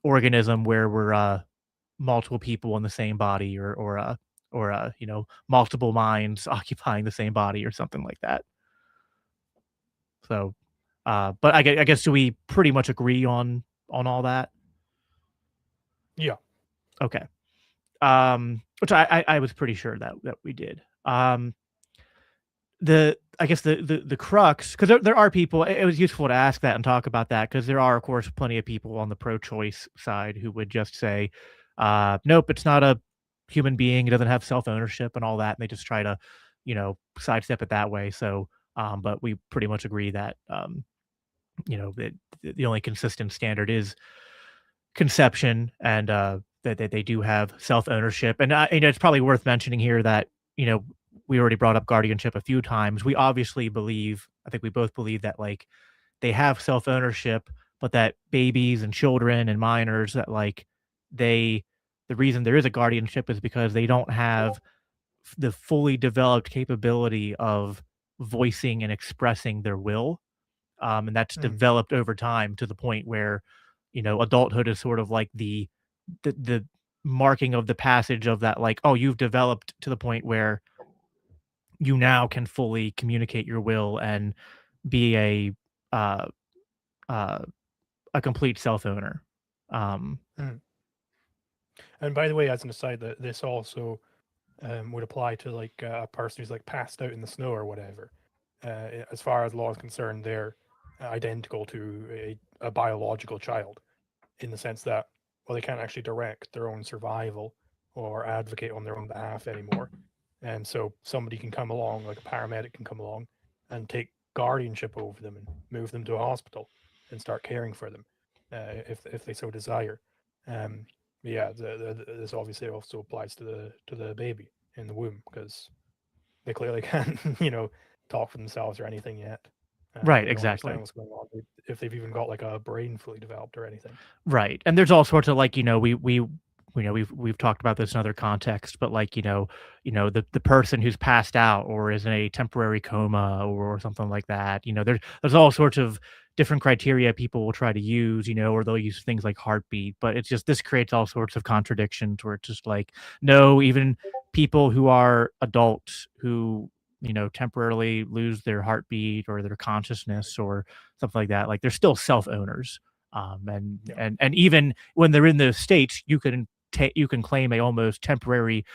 S2: organism where we're, multiple people in the same body or multiple minds occupying the same body or something like that. So, but I guess do we pretty much agree on all that?
S1: Yeah.
S2: Okay. Which I was pretty sure that we did. The I guess the crux, because there are people. It was useful to ask that and talk about that because there are of course plenty of people on the pro-choice side who would just say, nope, it's not a human being. It doesn't have self ownership and all that, and they just try to, sidestep it that way. So, but we pretty much agree that that the only consistent standard is conception, and that they do have self ownership. And it's probably worth mentioning here that we already brought up guardianship a few times. We obviously believe, I think we both believe that like they have self ownership, but that babies and children and minors that like they the reason there is a guardianship is because they don't have the fully developed capability of voicing and expressing their will, and that's
S1: Mm.
S2: developed over time to the point where adulthood is sort of like the marking of the passage of that, like, oh, you've developed to the point where you now can fully communicate your will and be uh uh a complete self owner. um
S1: Mm. And by the way, as an aside, that this also would apply to like a person who's like passed out in the snow or whatever. As far as law is concerned, they're identical to a biological child in the sense that, well, they can't actually direct their own survival or advocate on their own behalf anymore. And so somebody can come along, like a paramedic can come along and take guardianship over them and move them to a hospital and start caring for them if they so desire. Um, yeah, this obviously also applies to the baby in the womb because they clearly can't, talk for themselves or anything yet.
S2: Right,
S1: They don't
S2: exactly.
S1: understand what's going on if they've even got like a brain fully developed or anything.
S2: Right. And there's all sorts of like, we've talked about this in other contexts, but like, the person who's passed out or is in a temporary coma or something like that, there's all sorts of different criteria people will try to use, or they'll use things like heartbeat, but it's just, this creates all sorts of contradictions where it's just like, no, even people who are adults who, temporarily lose their heartbeat or their consciousness or something like that, like they're still self-owners. And even when they're in those states, you can claim a almost temporary,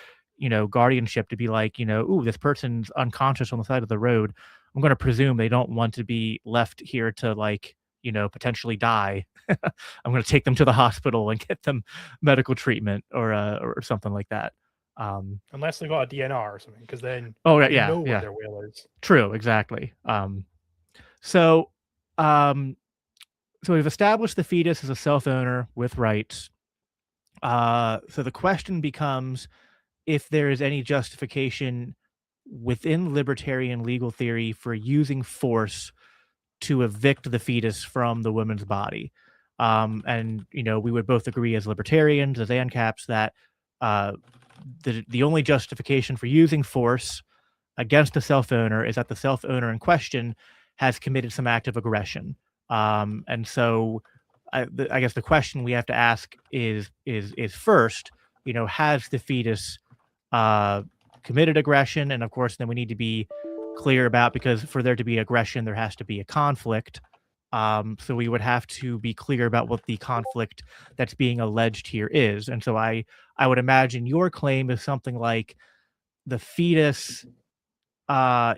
S2: guardianship to be like, ooh, this person's unconscious on the side of the road. I'm going to presume they don't want to be left here to like, potentially die. I'm going to take them to the hospital and get them medical treatment or something like that.
S1: Unless they got a DNR or something, because then
S2: yeah,
S1: know where
S2: yeah,
S1: their will is.
S2: true, exactly. So, so we've established the fetus as a self-owner with rights. So the question becomes if there is any justification within libertarian legal theory for using force to evict the fetus from the woman's body. And we would both agree as libertarians, as ANCAPs, that the only justification for using force against a self-owner is that the self-owner in question has committed some act of aggression. And so I guess the question we have to ask is first, has the fetus committed aggression? And of course, then we need to be clear about, because for there to be aggression, there has to be a conflict. So we would have to be clear about what the conflict that's being alleged here is. And so I would imagine your claim is something like the fetus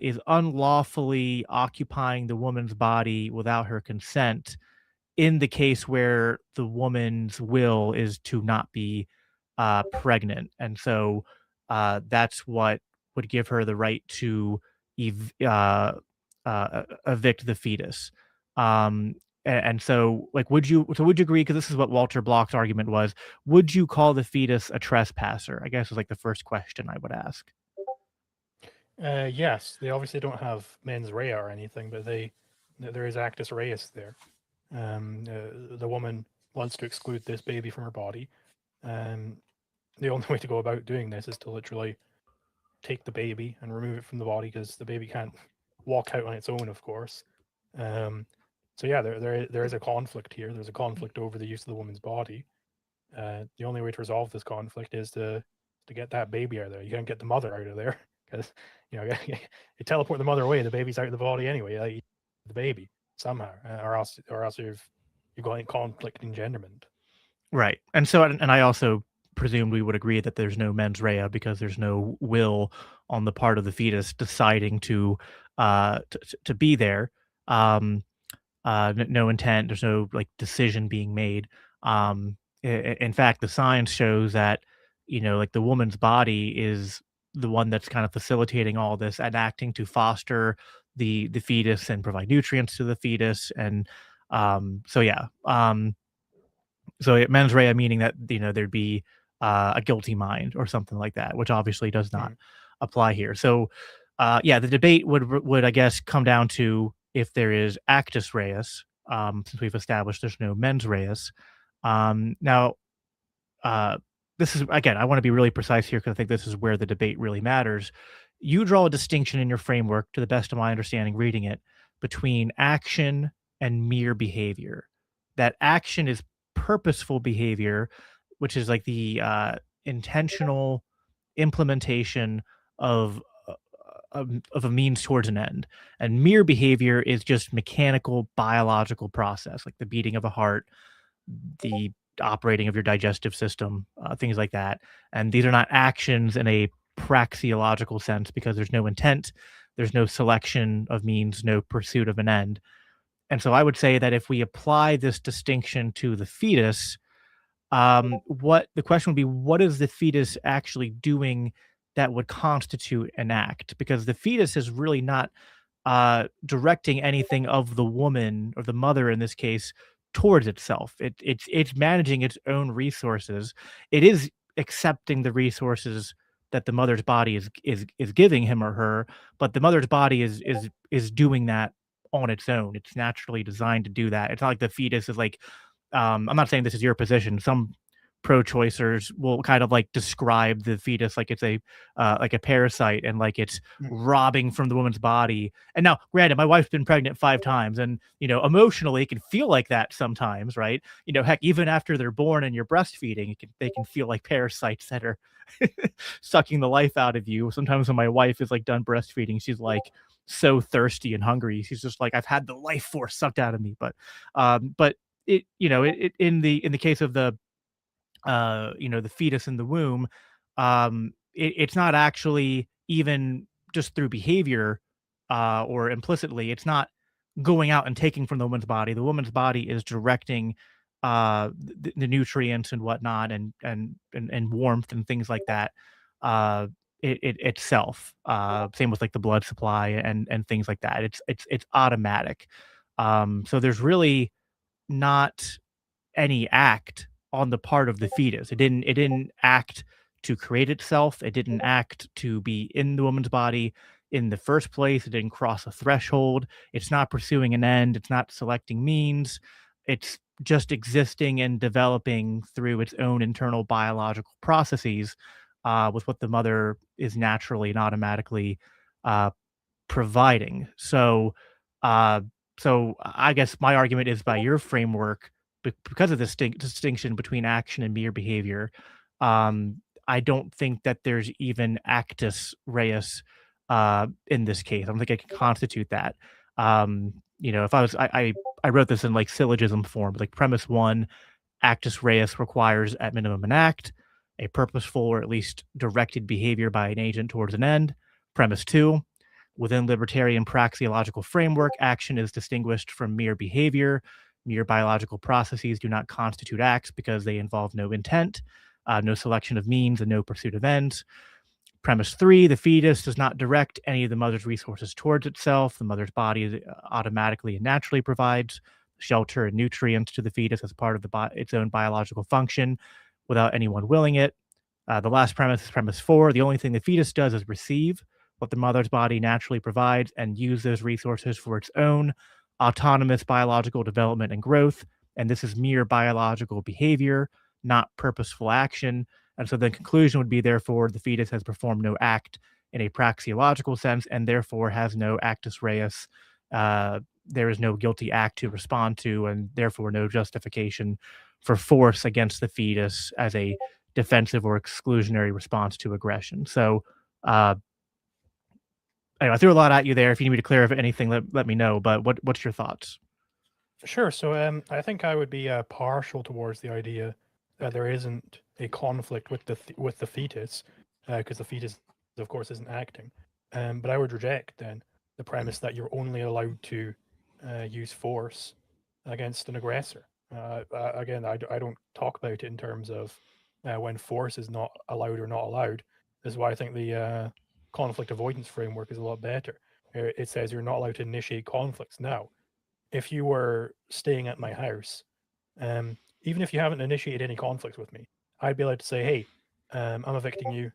S2: is unlawfully occupying the woman's body without her consent in the case where the woman's will is to not be pregnant. And so that's what would give her the right to evict the fetus. And so, like, would you agree? Because this is what Walter Block's argument was. Would you call the fetus a trespasser? I guess was like the first question I would ask.
S1: Yes, they obviously don't have mens rea or anything, but there is actus reus there. The woman wants to exclude this baby from her body. The only way to go about doing this is to literally take the baby and remove it from the body because the baby can't walk out on its own, of course. So yeah, there is a conflict here. There's a conflict over the use of the woman's body. The only way to resolve this conflict is to get that baby out of there. You can't get the mother out of there because you teleport the mother away, the baby's out of the body anyway. Like, the baby somehow, or else you've got conflict engenderment.
S2: Right, and so and I also presumed we would agree that there's no mens rea because there's no will on the part of the fetus deciding to be there. No intent. There's no like decision being made. In fact, the science shows that like the woman's body is the one that's kind of facilitating all this and acting to foster the fetus and provide nutrients to the fetus. And so yeah. So mens rea meaning that there'd be a guilty mind or something like that, which obviously does not apply here. So yeah, the debate would I guess come down to if there is actus reus, since we've established there's no mens reus. Now, this is again, I want to be really precise here because I think this is where the debate really matters. You draw a distinction in your framework, to the best of my understanding, reading it, between action and mere behavior. That action is purposeful behavior, which is like the intentional implementation of a means towards an end, and mere behavior is just mechanical biological process, like the beating of a heart, the operating of your digestive system, things like that. And these are not actions in a praxeological sense because there's no intent, there's no selection of means, no pursuit of an end. And so I would say that if we apply this distinction to the fetus, what the question would be, what is the fetus actually doing that would constitute an act? Because the fetus is really not directing anything of the woman or the mother in this case towards itself. It's managing its own resources. It is accepting the resources that the mother's body is giving him or her, but the mother's body is doing that on its own. It's naturally designed to do that. It's not like the fetus is like I'm not saying this is your position. Some pro-choicers will kind of like describe the fetus like a parasite and like it's
S1: Mm.
S2: robbing from the woman's body. And now, granted, my wife's been pregnant 5 times, and emotionally, it can feel like that sometimes, right? Heck, even after they're born and you're breastfeeding, they can feel like parasites that are sucking the life out of you. Sometimes when my wife is like done breastfeeding, she's like so thirsty and hungry. She's just like, I've had the life force sucked out of me. But in the case of the fetus in the womb, it's not actually even just through behavior or implicitly, it's not going out and taking from the woman's body. The woman's body is directing the nutrients and whatnot and warmth and things like that. Uh, itself. Same with like the blood supply and things like that. It's automatic. So there's really not any act on the part of the fetus. It didn't act to create itself. It didn't act to be in the woman's body in the first place. It didn't cross a threshold. It's not pursuing an end. It's not selecting means. It's just existing and developing through its own internal biological processes with what the mother is naturally and automatically uh, providing. Uh, so I guess my argument is by your framework, because of the distinction between action and mere behavior, I don't think that there's even actus reus in this case. I don't think I can constitute that. If I wrote this in like syllogism form, like premise one, actus reus requires at minimum an act, a purposeful or at least directed behavior by an agent towards an end. Premise two, within libertarian praxeological framework, action is distinguished from mere behavior. Mere biological processes do not constitute acts because they involve no intent, no selection of means, and no pursuit of ends. Premise three, the fetus does not direct any of the mother's resources towards itself. The mother's body automatically and naturally provides shelter and nutrients to the fetus as part of its own biological function without anyone willing it. The last premise is premise four. The only thing the fetus does is receive what the mother's body naturally provides and use those resources for its own autonomous biological development and growth. And this is mere biological behavior, not purposeful action. And so the conclusion would be, therefore, the fetus has performed no act in a praxeological sense and therefore has no actus reus. There is no guilty act to respond to, and therefore no justification for force against the fetus as a defensive or exclusionary response to aggression. So, anyway, I threw a lot at you there. If you need me to clarify anything, let me know. But what's your thoughts?
S1: Sure. So I think I would be partial towards the idea that there isn't a conflict with the fetus, because the fetus, of course, isn't acting. But I would reject then the premise that you're only allowed to use force against an aggressor. Again, I don't talk about it in terms of when force is not allowed or not allowed. This is why I think the conflict avoidance framework is a lot better. It says you're not allowed to initiate conflicts. Now, if you were staying at my house, even if you haven't initiated any conflicts with me, I'd be allowed to say, "Hey, I'm evicting you.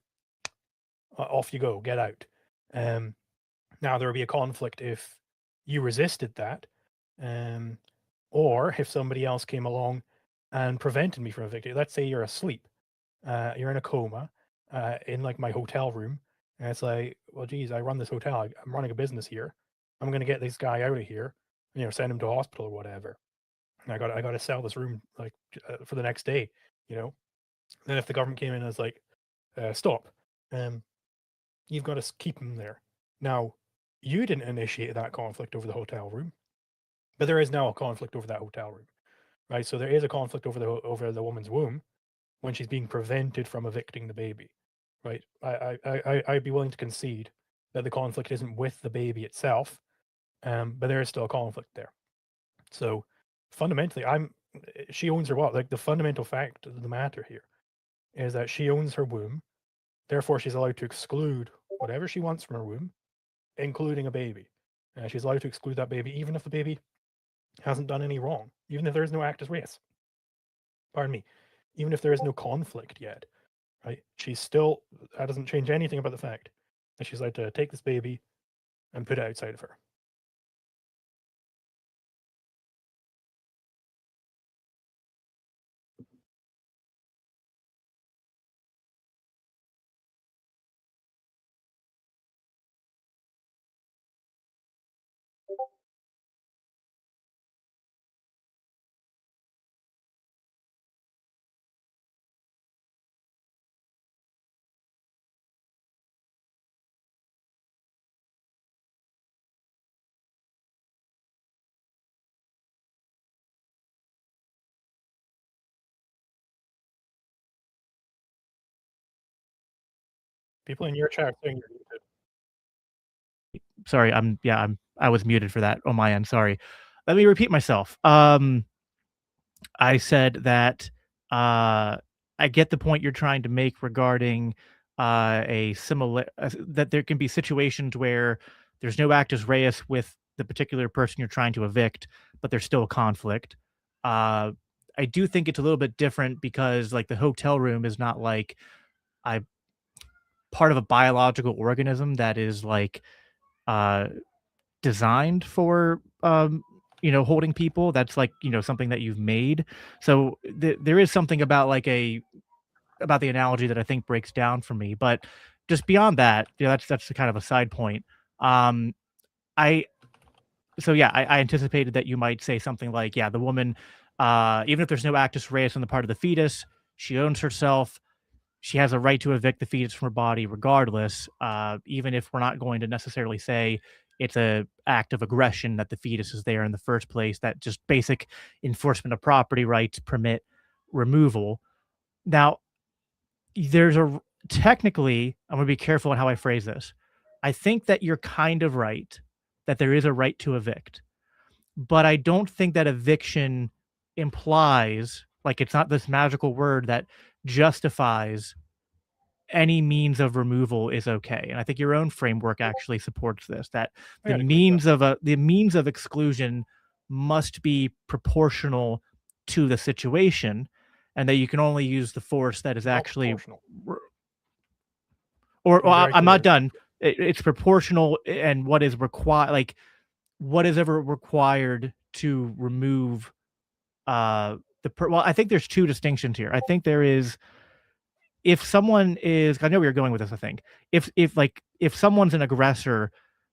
S1: Off you go. Get out." Now there would be a conflict if you resisted that, um, or if somebody else came along and prevented me from evicting. Let's say you're asleep, you're in a coma, in like my hotel room, and it's like, well, geez, I run this hotel. I'm running a business here. I'm going to get this guy out of here. Send him to hospital or whatever. And I got to sell this room like for the next day. Then if the government came in and was like, stop, you've got to keep him there. Now, you didn't initiate that conflict over the hotel room, but there is now a conflict over that hotel room, right? So there is a conflict over the woman's womb when she's being prevented from evicting the baby, right? I'd be willing to concede that the conflict isn't with the baby itself, but there is still a conflict there. So fundamentally, she owns her what? Like, the fundamental fact of the matter here is that she owns her womb, therefore she's allowed to exclude whatever she wants from her womb, including a baby. She's allowed to exclude that baby even if the baby hasn't done any wrong, even if there is no actus reus. Pardon me. Even if there is no conflict yet, right? She's still, that doesn't change anything about the fact that she's allowed to take this baby and put it outside of her. People in your chat saying you're muted.
S2: Sorry, I was muted for that on my end. Sorry. Let me repeat myself. I said that I get the point you're trying to make regarding that there can be situations where there's no actus reus with the particular person you're trying to evict, but there's still a conflict. Uh, I do think it's a little bit different because like the hotel room is not like I part of a biological organism that is like uh designed for holding people. That's like something that you've made. So there is something about like a about the analogy that I think breaks down for me. But just beyond that, that's kind of a side point. um I so yeah, I anticipated that you might say something like, yeah, the woman, even if there's no actus reus on the part of the fetus, she owns herself. She has a right to evict the fetus from her body regardless, even if we're not going to necessarily say it's a act of aggression that the fetus is there in the first place, that just basic enforcement of property rights permit removal. Now, there's a technically, I'm going to be careful on how I phrase this. I think that you're kind of right that there is a right to evict, but I don't think that eviction implies, like, it's not this magical word that justifies any means of removal is okay. And I think your own framework actually supports this, that
S1: I gotta agree with
S2: the means of exclusion must be proportional to the situation, and that you can only use the force that is
S1: that. Not
S2: actually
S1: proportional.
S2: or
S1: Be very
S2: I'm not
S1: clear.
S2: done. It's proportional, and what is required, like what is ever required to remove well, I think there's two distinctions here. I think there is, if someone is, I know where you're going with this, I think. If someone's an aggressor,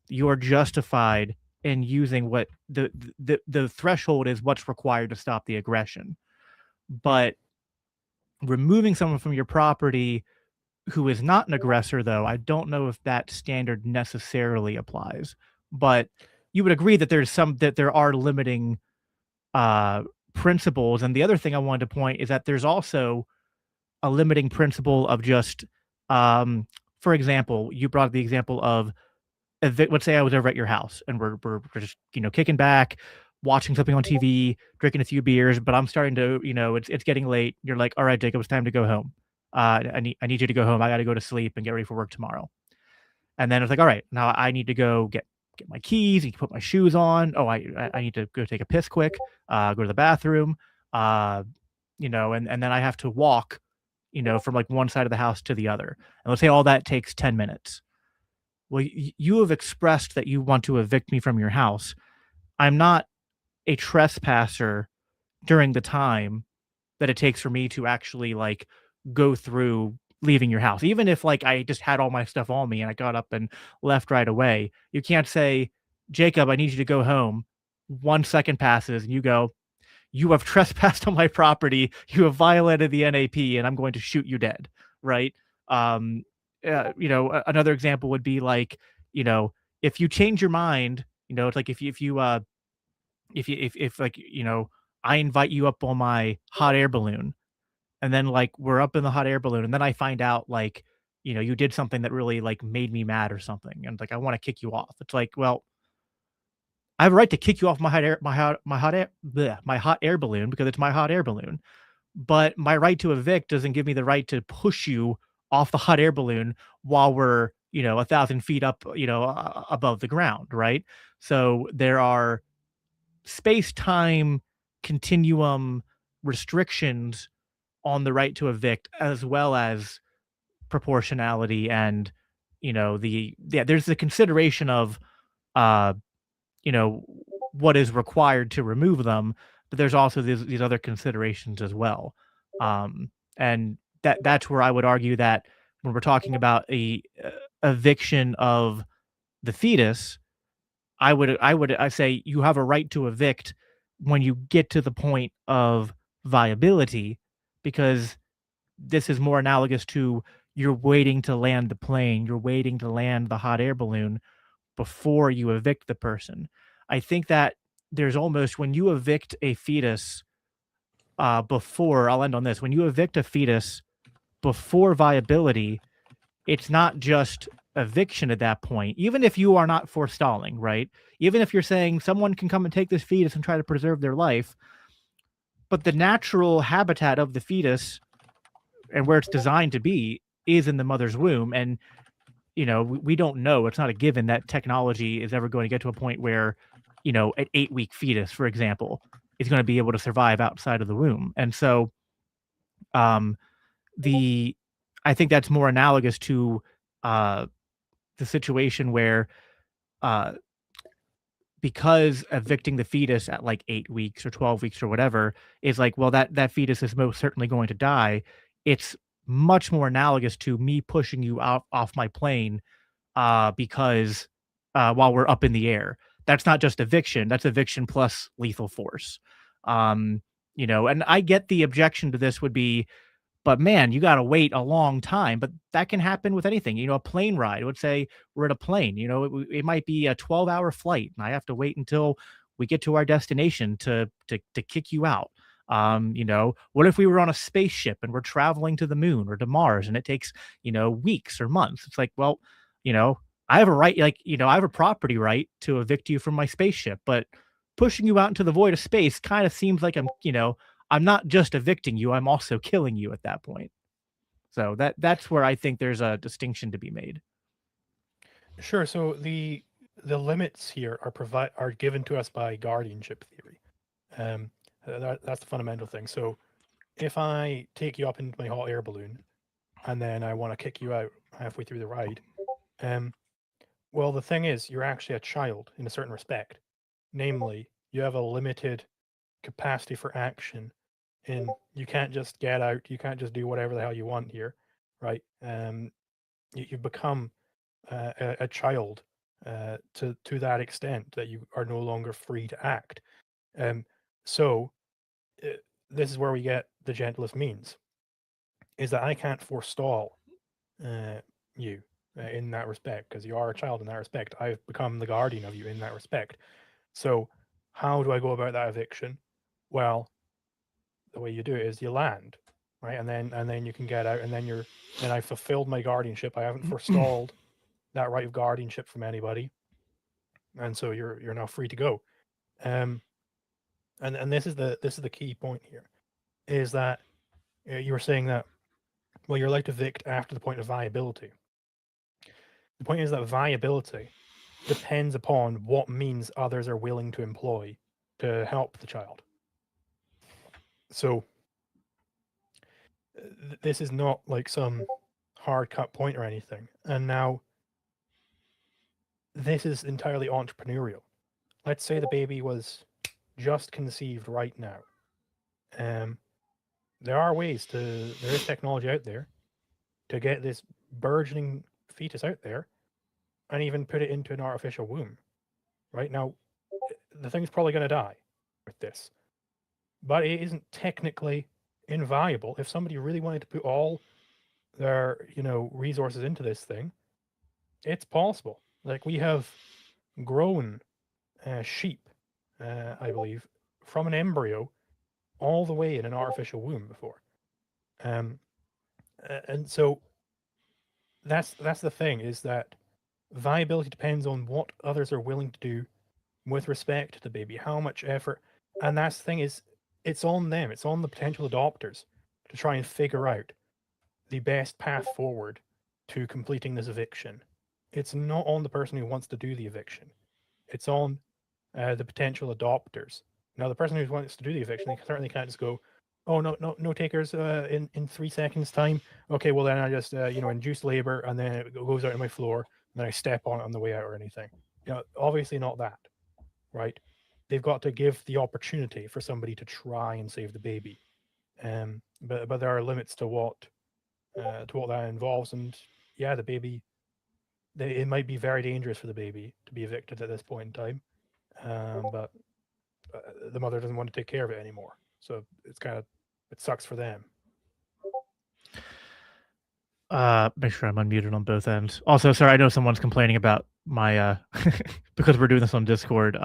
S2: you're justified in using what the threshold is what's required to stop the aggression. But removing someone from your property who is not an aggressor, though, I don't know if that standard necessarily applies. But you would agree that there are limiting principles. And the other thing I wanted to point is that there's also a limiting principle of just, for example, you brought the example of, let's say I was over at your house and we're just kicking back, watching something on TV, drinking a few beers, but I'm starting to, it's getting late. You're like, all right, Jacob, it's time to go home. I need you to go home. I got to go to sleep and get ready for work tomorrow. And then it's like, all right, now I need to go get my keys, put my shoes on. Oh, I need to go take a piss quick, go to the bathroom, and then I have to walk, from like one side of the house to the other. And let's say all that takes 10 minutes. Well, you have expressed that you want to evict me from your house. I'm not a trespasser during the time that it takes for me to actually like go through leaving your house. Even if like I just had all my stuff on me and I got up and left right away, you can't say, Jacob, I need you to go home. 1 second passes and you go, you have trespassed on my property. You have violated the NAP and I'm going to shoot you dead. Right. Another example would be like, if you change your mind, it's like if like, I invite you up on my hot air balloon, and then like we're up in the hot air balloon, and then I find out like, you did something that really like made me mad or something, and like I want to kick you off. It's like, well, I have a right to kick you off my hot air balloon because it's my hot air balloon. But my right to evict doesn't give me the right to push you off the hot air balloon while we're 1,000 feet up, above the ground, right? So there are space-time continuum restrictions on the right to evict, as well as proportionality and there's the consideration of uh you know what is required to remove them, but there's also these other considerations as well. And that's where I would argue that when we're talking about a eviction of the fetus, I say you have a right to evict when you get to the point of viability, because this is more analogous to you're waiting to land the plane, you're waiting to land the hot air balloon before you evict the person. I think that there's almost when you evict a fetus before, I'll end on this, when you evict a fetus before viability, it's not just eviction at that point, even if you are not forestalling, right? Even if you're saying someone can come and take this fetus and try to preserve their life, but the natural habitat of the fetus and where it's designed to be is in the mother's womb. And, we don't know. It's not a given that technology is ever going to get to a point where, an 8-week fetus, for example, is going to be able to survive outside of the womb. And so, um, the I think that's more analogous to uh, the situation where uh, because evicting the fetus at like 8 weeks or 12 weeks or whatever is like, well, that fetus is most certainly going to die. It's much more analogous to me pushing you out off my plane because while we're up in the air. That's not just eviction, that's eviction plus lethal force. Um, and I get the objection to this would be, but man, you gotta wait a long time, but that can happen with anything, a plane ride. Let's say we're at a plane, it might be a 12-hour flight, and I have to wait until we get to our destination to kick you out. What if we were on a spaceship and we're traveling to the moon or to Mars and it takes, weeks or months? It's like, well, you know, I have a right, like, I have a property right to evict you from my spaceship, but pushing you out into the void of space kind of seems like I'm not just evicting you, I'm also killing you at that point. So that's where I think there's a distinction to be made.
S1: Sure. So the limits here are given to us by guardianship theory. That's the fundamental thing. So if I take you up into my hot air balloon and then I want to kick you out halfway through the ride, well, the thing is, you're actually a child in a certain respect. Namely, you have a limited capacity for action, and you can't just get out. You can't just do whatever the hell you want here, right? You become a child to that extent that you are no longer free to act. So this is where we get the gentlest means, is that I can't forestall you in that respect because you are a child in that respect. I've become the guardian of you in that respect. So how do I go about that eviction? Well, the way you do it is you land, right, and then you can get out, and then I fulfilled my guardianship. I haven't forestalled that right of guardianship from anybody, and so you're now free to go. And this is the key point here, is that you were saying that, well, you're allowed to evict after the point of viability. The point is that viability depends upon what means others are willing to employ to help the child. So this is not like some hard cut point or anything. And now this is entirely entrepreneurial. Let's say the baby was just conceived right now. There is technology out there to get this burgeoning fetus out there and even put it into an artificial womb. Right now, the thing's probably going to die with this, but it isn't technically invaluable. If somebody really wanted to put all their resources into this thing, it's possible. Like, we have grown sheep, I believe, from an embryo all the way in an artificial womb before. And so that's the thing, is that viability depends on what others are willing to do with respect to the baby, how much effort. And that's the thing, is it's on them, it's on the potential adopters to try and figure out the best path forward to completing this eviction. It's not on the person who wants to do the eviction. It's on the potential adopters. Now, the person who wants to do the eviction, they certainly can't just go, "Oh, no takers in 3 seconds time. Okay, well then I just induce labor, and then it goes out on my floor, and then I step on it on the way out or anything." Obviously not that, right? They've got to give the opportunity for somebody to try and save the baby. But there are limits to what that involves, and yeah, the baby, it might be very dangerous for the baby to be evicted at this point in time, but the mother doesn't want to take care of it anymore, so it sucks for them.
S2: Make sure I'm unmuted on both ends. Also, sorry, I know someone's complaining about my because we're doing this on Discord.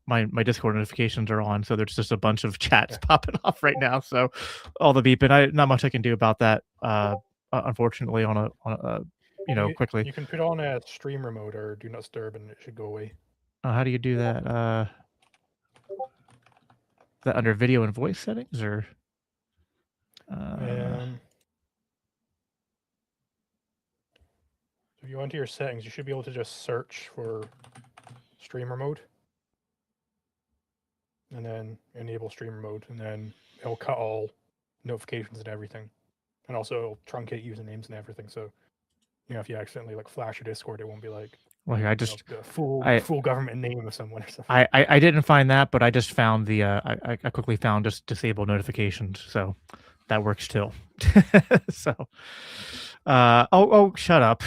S2: My Discord notifications are on, so there's just a bunch of chats popping off right now. So all the beeping, not much I can do about that. Unfortunately, on a quickly.
S1: You can put on a streamer mode or do not disturb, and it should go away.
S2: How do you do that? Is that under video and voice settings, or?
S1: If you go into your settings, you should be able to just search for streamer mode, and then enable streamer mode, and then it'll cut all notifications and everything, and also it'll truncate usernames and everything. So, if you accidentally flash your Discord, it won't be like,
S2: well, here, I just
S1: full government name of someone or something.
S2: I didn't find that, but I just found the I quickly found just disable notifications, so that works too. So shut up.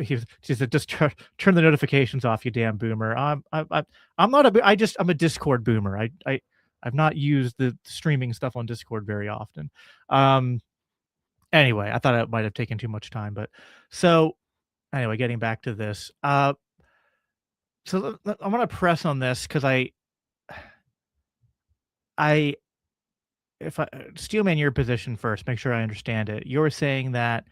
S2: She said, just turn the notifications off, you damn boomer. I'm not I'm a Discord boomer. I've not used the streaming stuff on Discord very often. Anyway, I thought it might have taken too much time, but so anyway, getting back to this. So I'm going to press on this because if I Steelman, your position first, make sure I understand it. You're saying that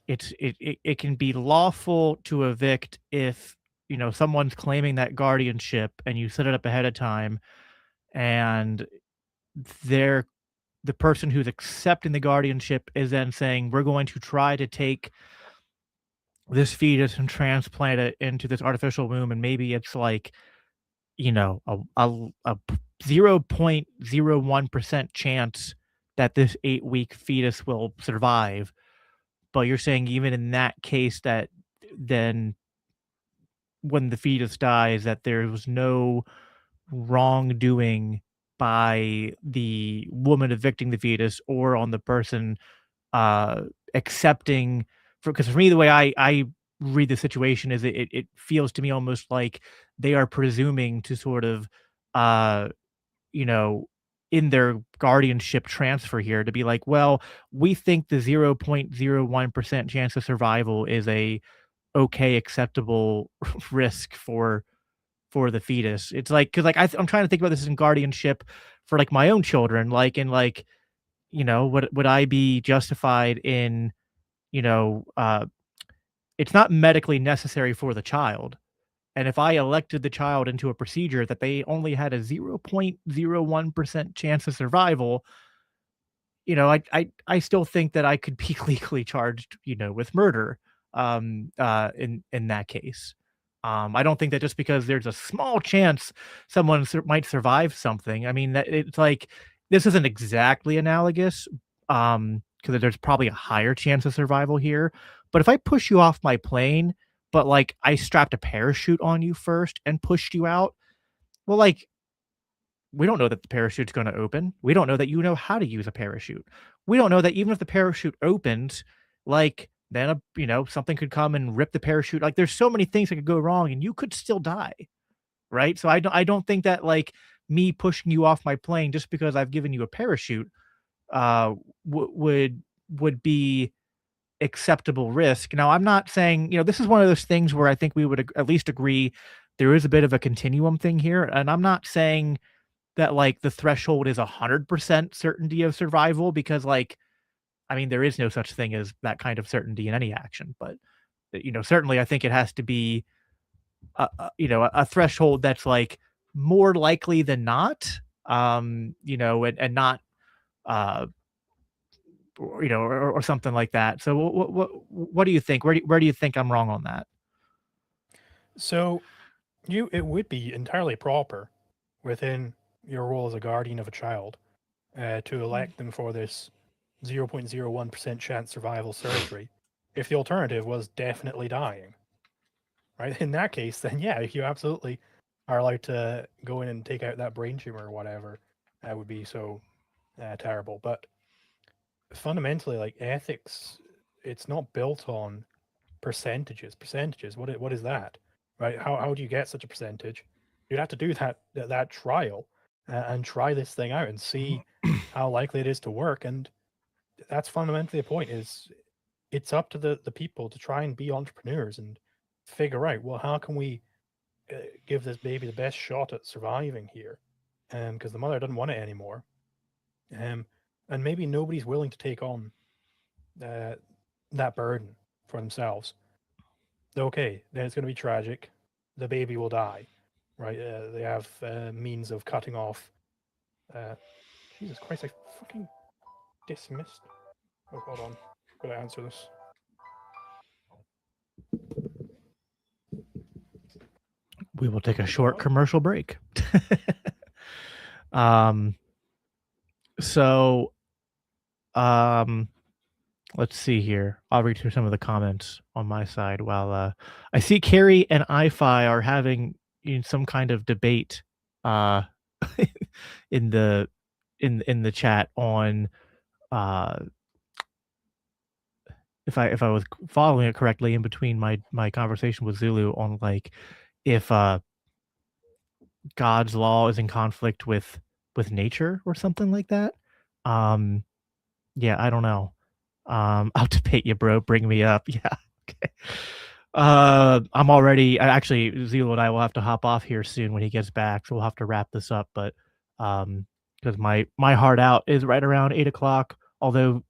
S2: it can be lawful to evict if someone's claiming that guardianship and you set it up ahead of time, and the person who's accepting the guardianship is then saying, we're going to try to take this fetus and transplant it into this artificial womb, and maybe it's like a 0.01% chance that this 8-week fetus will survive. But you're saying even in that case, that then when the fetus dies, that there was no wrongdoing by the woman evicting the fetus or on the person accepting. Because for me, the way I read the situation is it feels to me almost like they are presuming to sort of in their guardianship transfer here to be like, well, we think the 0.01% chance of survival is a okay, acceptable risk for the fetus. It's like, because I'm trying to think about this in guardianship for my own children, would I be justified in it's not medically necessary for the child. And if I elected the child into a procedure that they only had a 0.01% chance of survival, I still think that I could be legally charged, with murder in that case. I don't think that just because there's a small chance someone might survive something, I mean, that it's like, this isn't exactly analogous, because there's probably a higher chance of survival here. But if I push you off my plane, but I strapped a parachute on you first and pushed you out, well, we don't know that the parachute's going to open. We don't know that you know how to use a parachute. We don't know that even if the parachute opens, then something could come and rip the parachute. There's so many things that could go wrong, and you could still die, right? So I don't think that me pushing you off my plane just because I've given you a parachute would be acceptable risk. Now, I'm not saying, this is one of those things where I think we would at least agree there is a bit of a continuum thing here. And I'm not saying that the threshold is 100% certainty of survival, because there is no such thing as that kind of certainty in any action. But, certainly I think it has to be a threshold that's like more likely than not, and not, or something like that. So what do you think? Where do you think I'm wrong on that?
S1: So it would be entirely proper within your role as a guardian of a child to elect them for this 0.01% chance survival surgery if the alternative was definitely dying. Right? In that case, then yeah, you absolutely are allowed to go in and take out that brain tumor or whatever. That would be so terrible. But fundamentally, like ethics, it's not built on percentages. Percentages. What is that? Right? How do you get such a percentage? You'd have to do that trial and try this thing out and see how likely it is to work. And that's fundamentally the point. Is it's up to the people to try and be entrepreneurs and figure out, well, how can we give this baby the best shot at surviving here? Because the mother doesn't want it anymore. And maybe nobody's willing to take on that burden for themselves. Okay, then it's going to be tragic. The baby will die, right? They have means of cutting off. Jesus Christ, I fucking dismissed. Oh, hold on. Gotta answer this.
S2: We will take a short commercial break. um, so, let's see here. I'll read through some of the comments on my side while I see Carrie and iFi are having some kind of debate in the in the chat on if I was following it correctly in between my conversation with Zulu on like if God's law is in conflict with nature or something like that. Yeah, I don't know. I'll debate you, bro. Bring me up. Yeah. Okay. I'm already actually Zulu and I will have to hop off here soon when he gets back, so we'll have to wrap this up. But because my hard out is right around 8 o'clock, although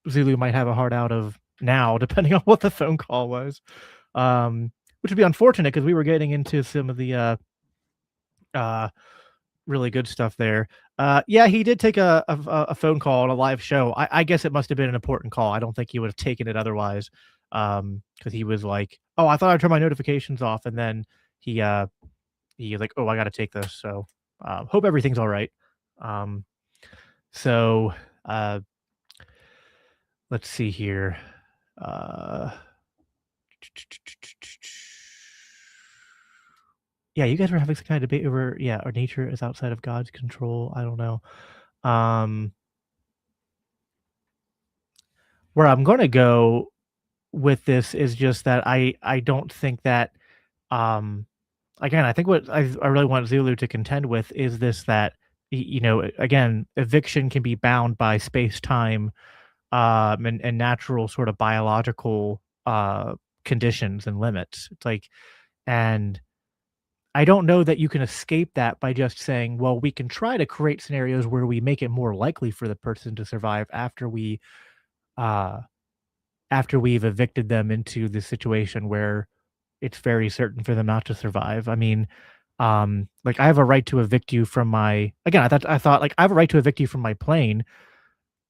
S2: Zulu might have a hard out of now, depending on what the phone call was. Which would be unfortunate because we were getting into some of the really good stuff there. Yeah, he did take a phone call on a live show. I guess it must have been an important call. I don't think he would have taken it otherwise. Because he was like, "Oh, I thought I'd turn my notifications off," and then he like, "Oh, I got to take this." So, hope everything's all right. So, let's see here. Yeah, you guys were having some kind of debate over, yeah, our nature is outside of God's control. I don't know. Where I'm going to go with this is just that I don't think that, again, I think what I really want Zulu to contend with is this, that, again, eviction can be bound by space time, and natural sort of biological conditions and limits. It's like, and I don't know that you can escape that by just saying, well, we can try to create scenarios where we make it more likely for the person to survive uh after we've evicted them into the situation where it's very certain for them not to survive. I mean, like I have a right to evict you from my, again, I thought like I have a right to evict you from my plane,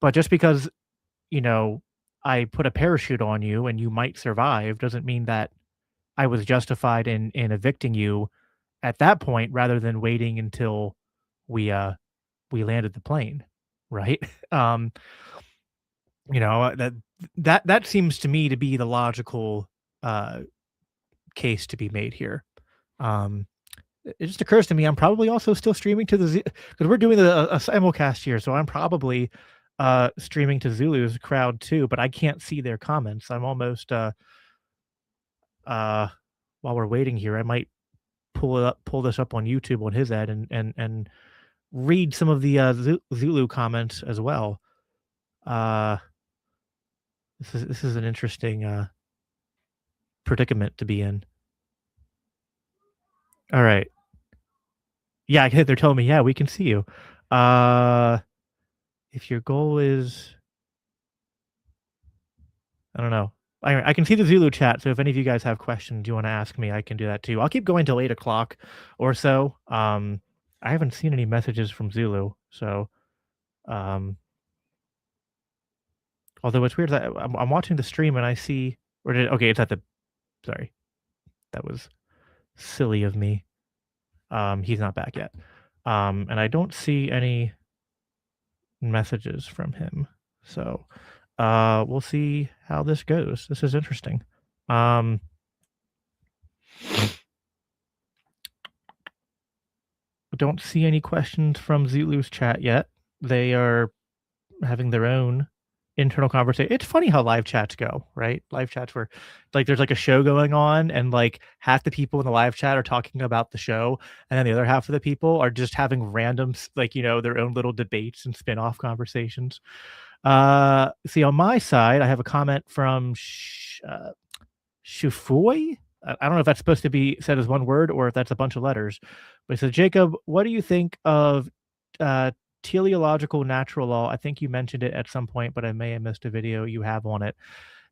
S2: but just because, you know, I put a parachute on you and you might survive doesn't mean that I was justified in evicting you at that point rather than waiting until we we landed the plane, right? um that seems to me to be the logical uh case to be made here. um it just occurs to me I'm probably also still streaming to the because we're doing a simulcast here, so I'm probably streaming to Zulu's crowd too, but I can't see their comments. I'm almost while we're waiting here, I might pull this up on YouTube on his end and read some of the Zulu comments as well. Uh, this is an interesting predicament to be in. All right. Yeah, they're telling me, yeah, we can see you. If your goal is, I don't know. I can see the Zulu chat, so if any of you guys have questions you want to ask me, I can do that too. I'll keep going till 8 o'clock or so. I haven't seen any messages from Zulu, so although it's weird that I'm watching the stream and I see okay, it's at the sorry. That was silly of me. He's not back yet. And I don't see any messages from him. So we'll see how this goes. This is interesting. Don't see any questions from Zulu's chat yet. They are having their own internal conversation. It's funny how live chats go, right? Live chats where like there's like a show going on and like half the people in the live chat are talking about the show and then the other half of the people are just having random like, you know, their own little debates and spin-off conversations. See, on my side, I have a comment from Shufoy. I don't know if that's supposed to be said as one word or if that's a bunch of letters. But it says, Jacob, what do you think of teleological natural law? I think you mentioned it at some point, but I may have missed a video you have on it.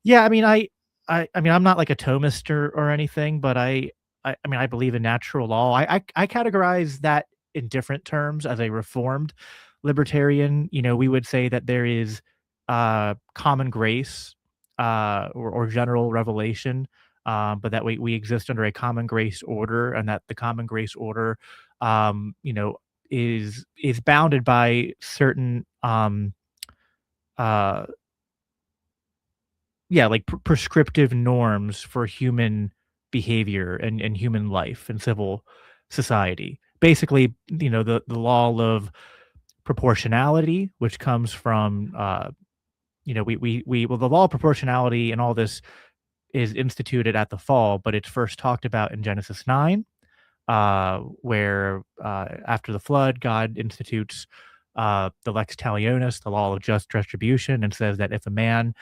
S2: Yeah, I mean, I mean, I'm not like a Thomist or anything, but I mean, I believe in natural law. I categorize that in different terms as a reformed libertarian. You know, we would say that there is common grace or general revelation, but that we exist under a common grace order, and that the common grace order, you know, is bounded by certain yeah, like prescriptive norms for human behavior and human life and civil society. Basically, you know, the law of proportionality, which comes from you know, well, the law of proportionality and all this is instituted at the fall, but it's first talked about in Genesis 9, where after the flood, God institutes the lex talionis, the law of just retribution, and says that if a man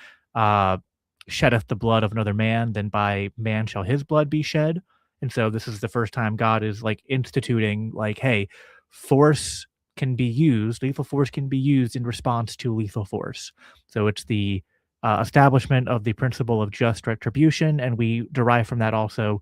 S2: sheddeth the blood of another man, then by man shall his blood be shed. And so this is the first time God is like instituting, like, hey, force can be used, lethal force can be used in response to lethal force. So it's the establishment of the principle of just retribution, and we derive from that also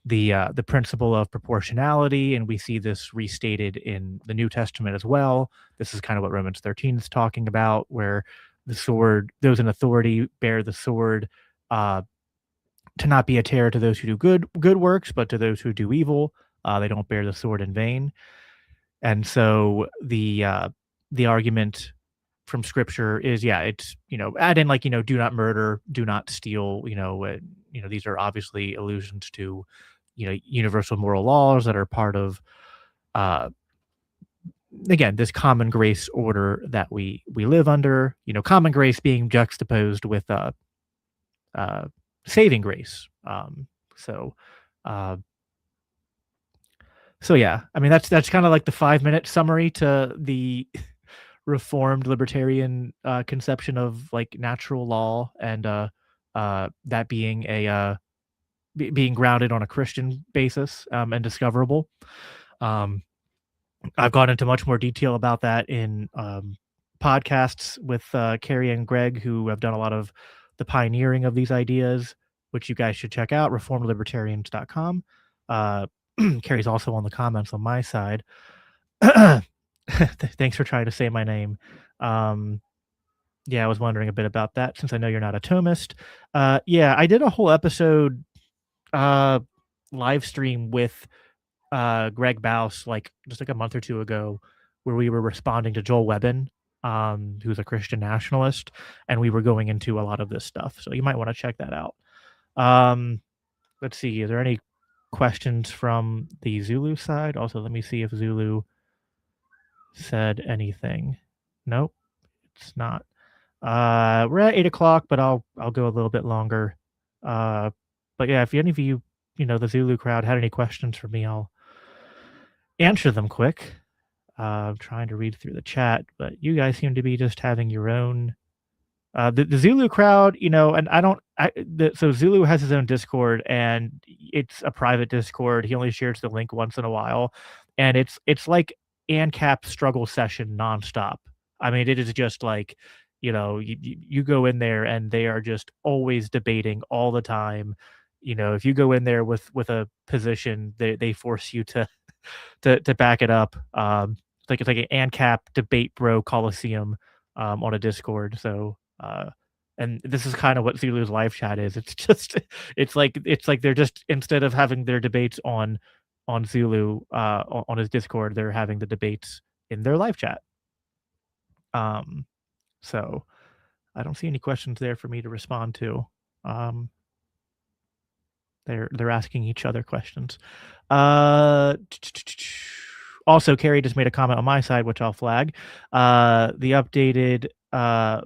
S2: the principle of proportionality, and we see this restated in the New Testament as well. This is kind of what Romans 13 is talking about, where the sword, those in authority bear the sword to not be a terror to those who do good works, but to those who do evil. They don't bear the sword in vain. And so the argument from Scripture is, yeah, it's, you know, add in like, you know, do not murder, do not steal. You know, these are obviously allusions to, you know, universal moral laws that are part of again, this common grace order that we live under, you know, common grace being juxtaposed with saving grace. So yeah, I mean, that's kind of like the 5-minute summary to the reformed libertarian conception of like natural law, and that being being grounded on a Christian basis and discoverable. I've gone into much more detail about that in podcasts with Carrie and Greg, who have done a lot of the pioneering of these ideas, which you guys should check out, reformedlibertarians.com. Carrie's also on the comments on my side. Thanks for trying to say my name. Yeah, I was wondering a bit about that since I know you're not a Thomist. Yeah, I did a whole episode live stream with Greg Baus like just like a month or two ago, where we were responding to Joel Webbin, who's a Christian nationalist, and we were going into a lot of this stuff. So you might want to check that out. Let's see, is there any questions from the Zulu side? Also, let me see if Zulu said anything. Nope, it's not. We're at 8 o'clock, but I'll go a little bit longer. But yeah, if any of you, you know, the Zulu crowd had any questions for me, I'll answer them quick. I'm trying to read through the chat, but you guys seem to be just having your own. The Zulu crowd, you know, and so Zulu has his own Discord, and it's a private Discord. He only shares the link once in a while, and it's like ANCAP struggle session nonstop. I mean, it is just like you go in there and they are just always debating all the time. If you go in there with a position, they force you to back it up. It's like an ANCAP debate bro coliseum on a Discord. So and this is kind of what Zulu's live chat is. It's just it's like they're just, instead of having their debates on Zulu on his Discord, they're having the debates in their live chat. So I don't see any questions there for me to respond to. They're asking each other questions. Also, Carrie just made a comment on my side, which I'll flag. The updated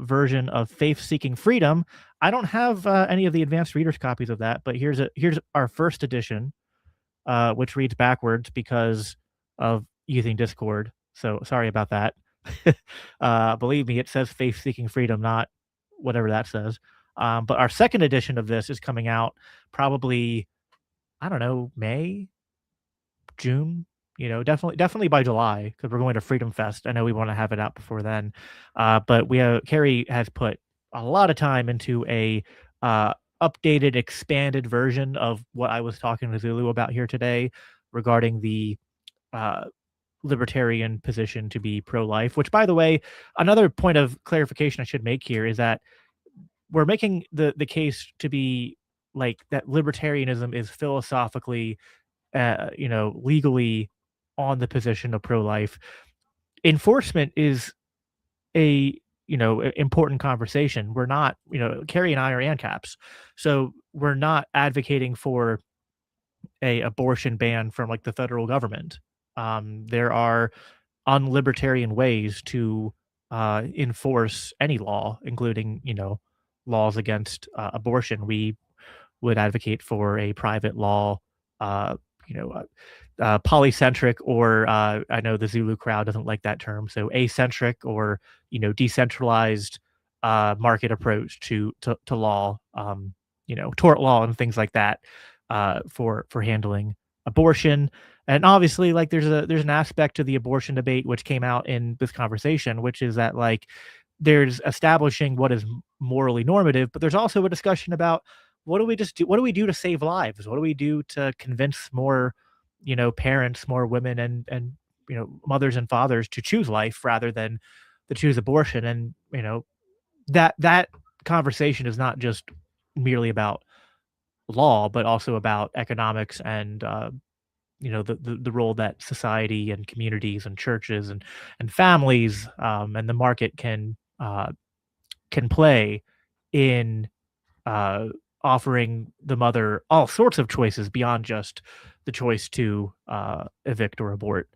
S2: version of Faith Seeking Freedom. I don't have any of the advanced readers copies of that, but here's our first edition, which reads backwards because of using Discord. So sorry about that. Believe me, it says Faith Seeking Freedom, not whatever that says. But our second edition of this is coming out probably, I don't know, May, June, definitely by July, because we're going to Freedom Fest. I know we want to have it out before then. But Carrie has put a lot of time into a updated, expanded version of what I was talking to Zulu about here today regarding the libertarian position to be pro-life, which, by the way, another point of clarification I should make here is that we're making the case to be like that libertarianism is philosophically, legally on the position of pro-life. Enforcement is a important conversation. We're not, Carrie and I are ANCAPs, so we're not advocating for a abortion ban from like the federal government. There are unlibertarian ways to enforce any law, including laws against abortion. We would advocate for a private law, polycentric, or I know the Zulu crowd doesn't like that term, so acentric or decentralized market approach to law, tort law and things like that, for handling abortion. And obviously, like there's an aspect to the abortion debate which came out in this conversation, which is that like there's establishing what is morally normative, but there's also a discussion about what do we do to save lives? What do we do to convince more, parents, more women and mothers and fathers to choose life rather than to choose abortion? And that conversation is not just merely about law, but also about economics and the role that society and communities and churches and families and the market can play in offering the mother all sorts of choices beyond just the choice to evict or abort.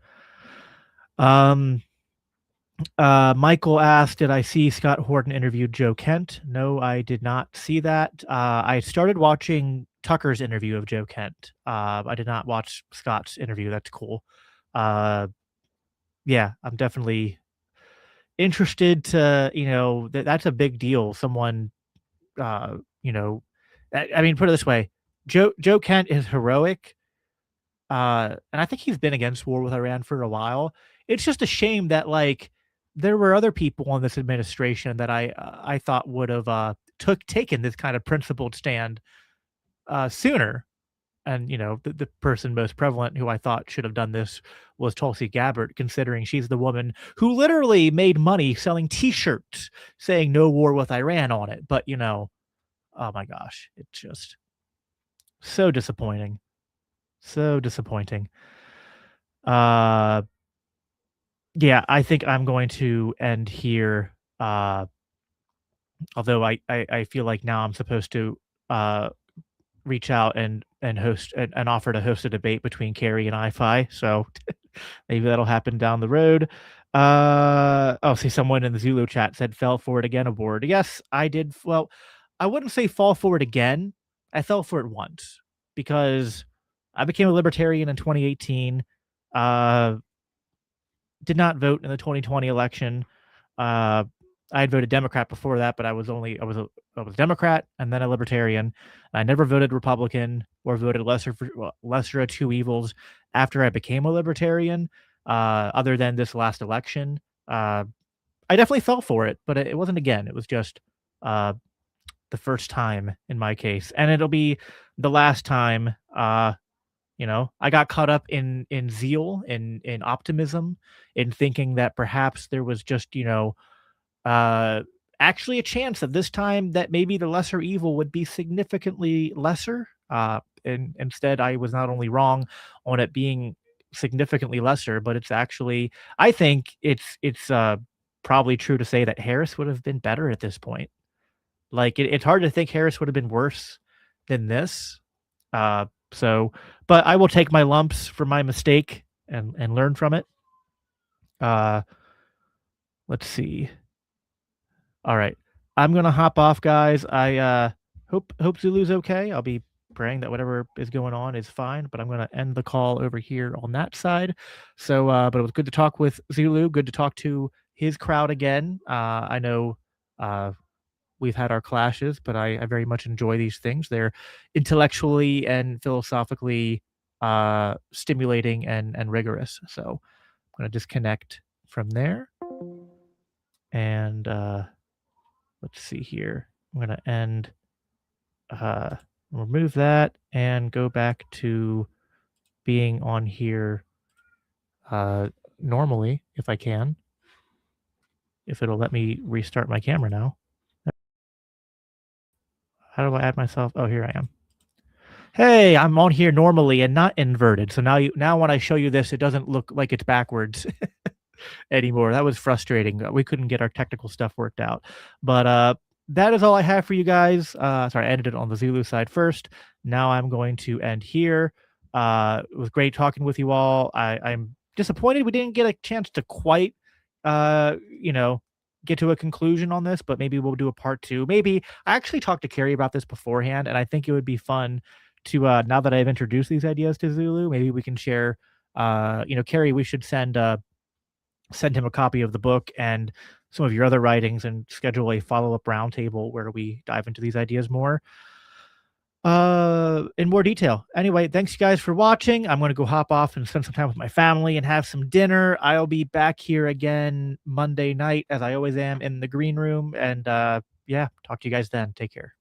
S2: Michael asked, did I see Scott Horton interviewed Joe Kent? No, I did not see that. I started watching Tucker's interview of Joe Kent. I did not watch Scott's interview. That's cool. Yeah, I'm definitely interested to, that's a big deal. Someone, I mean, put it this way, Joe Kent is heroic. And I think he's been against war with Iran for a while. It's just a shame that like there were other people on this administration that I thought would have taken this kind of principled stand sooner. And the person most prevalent who I thought should have done this was Tulsi Gabbard, considering she's the woman who literally made money selling T-shirts saying "No war with Iran" on it. But oh my gosh, it's just so disappointing. So disappointing. Yeah, I think I'm going to end here. Although I feel like now I'm supposed to reach out and host and offer to host a debate between Carrie and iFi. So maybe that'll happen down the road. See, someone in the Zulu chat said fell for it again aboard. Yes, I did. Well, I wouldn't say fall for it again. I fell for it once because I became a libertarian in 2018. Did not vote in the 2020 election. I had voted Democrat before that, but I was a Democrat and then a libertarian. I never voted Republican or voted lesser of two evils after I became a libertarian, other than this last election. I definitely fell for it, but it wasn't again. It was just the first time in my case, and it'll be the last time. I got caught up in zeal, in optimism, in thinking that perhaps there was just uh, actually a chance that this time that maybe the lesser evil would be significantly lesser. And instead, I was not only wrong on it being significantly lesser, but it's actually, I think it's probably true to say that Harris would have been better at this point. Like it's hard to think Harris would have been worse than this. So, but I will take my lumps for my mistake and learn from it. Let's see. All right. I'm gonna hop off, guys. I hope Zulu's okay. I'll be praying that whatever is going on is fine, but I'm gonna end the call over here on that side. So but it was good to talk with Zulu, good to talk to his crowd again. I know we've had our clashes, but I very much enjoy these things. They're intellectually and philosophically stimulating and rigorous. So I'm gonna disconnect from there. And let's see here. I'm going to end, remove that and go back to being on here normally if I can. If it'll let me restart my camera now. How do I add myself? Oh, here I am. Hey, I'm on here normally and not inverted. So now when I show you this, it doesn't look like it's backwards anymore. That was frustrating. We couldn't get our technical stuff worked out. But that is all I have for you guys. Sorry, I ended it on the Zulu side first. Now I'm going to end here. It was great talking with you all. I'm disappointed we didn't get a chance to quite, get to a conclusion on this, but maybe we'll do a part 2. Maybe I actually talked to Carrie about this beforehand, and I think it would be fun to, now that I've introduced these ideas to Zulu, maybe we can share, Carrie, we should send him a copy of the book and some of your other writings and schedule a follow-up roundtable where we dive into these ideas more in more detail. Anyway, thanks you guys for watching. I'm going to go hop off and spend some time with my family and have some dinner. I'll be back here again Monday night, as I always am, in the green room. And yeah, talk to you guys then. Take care.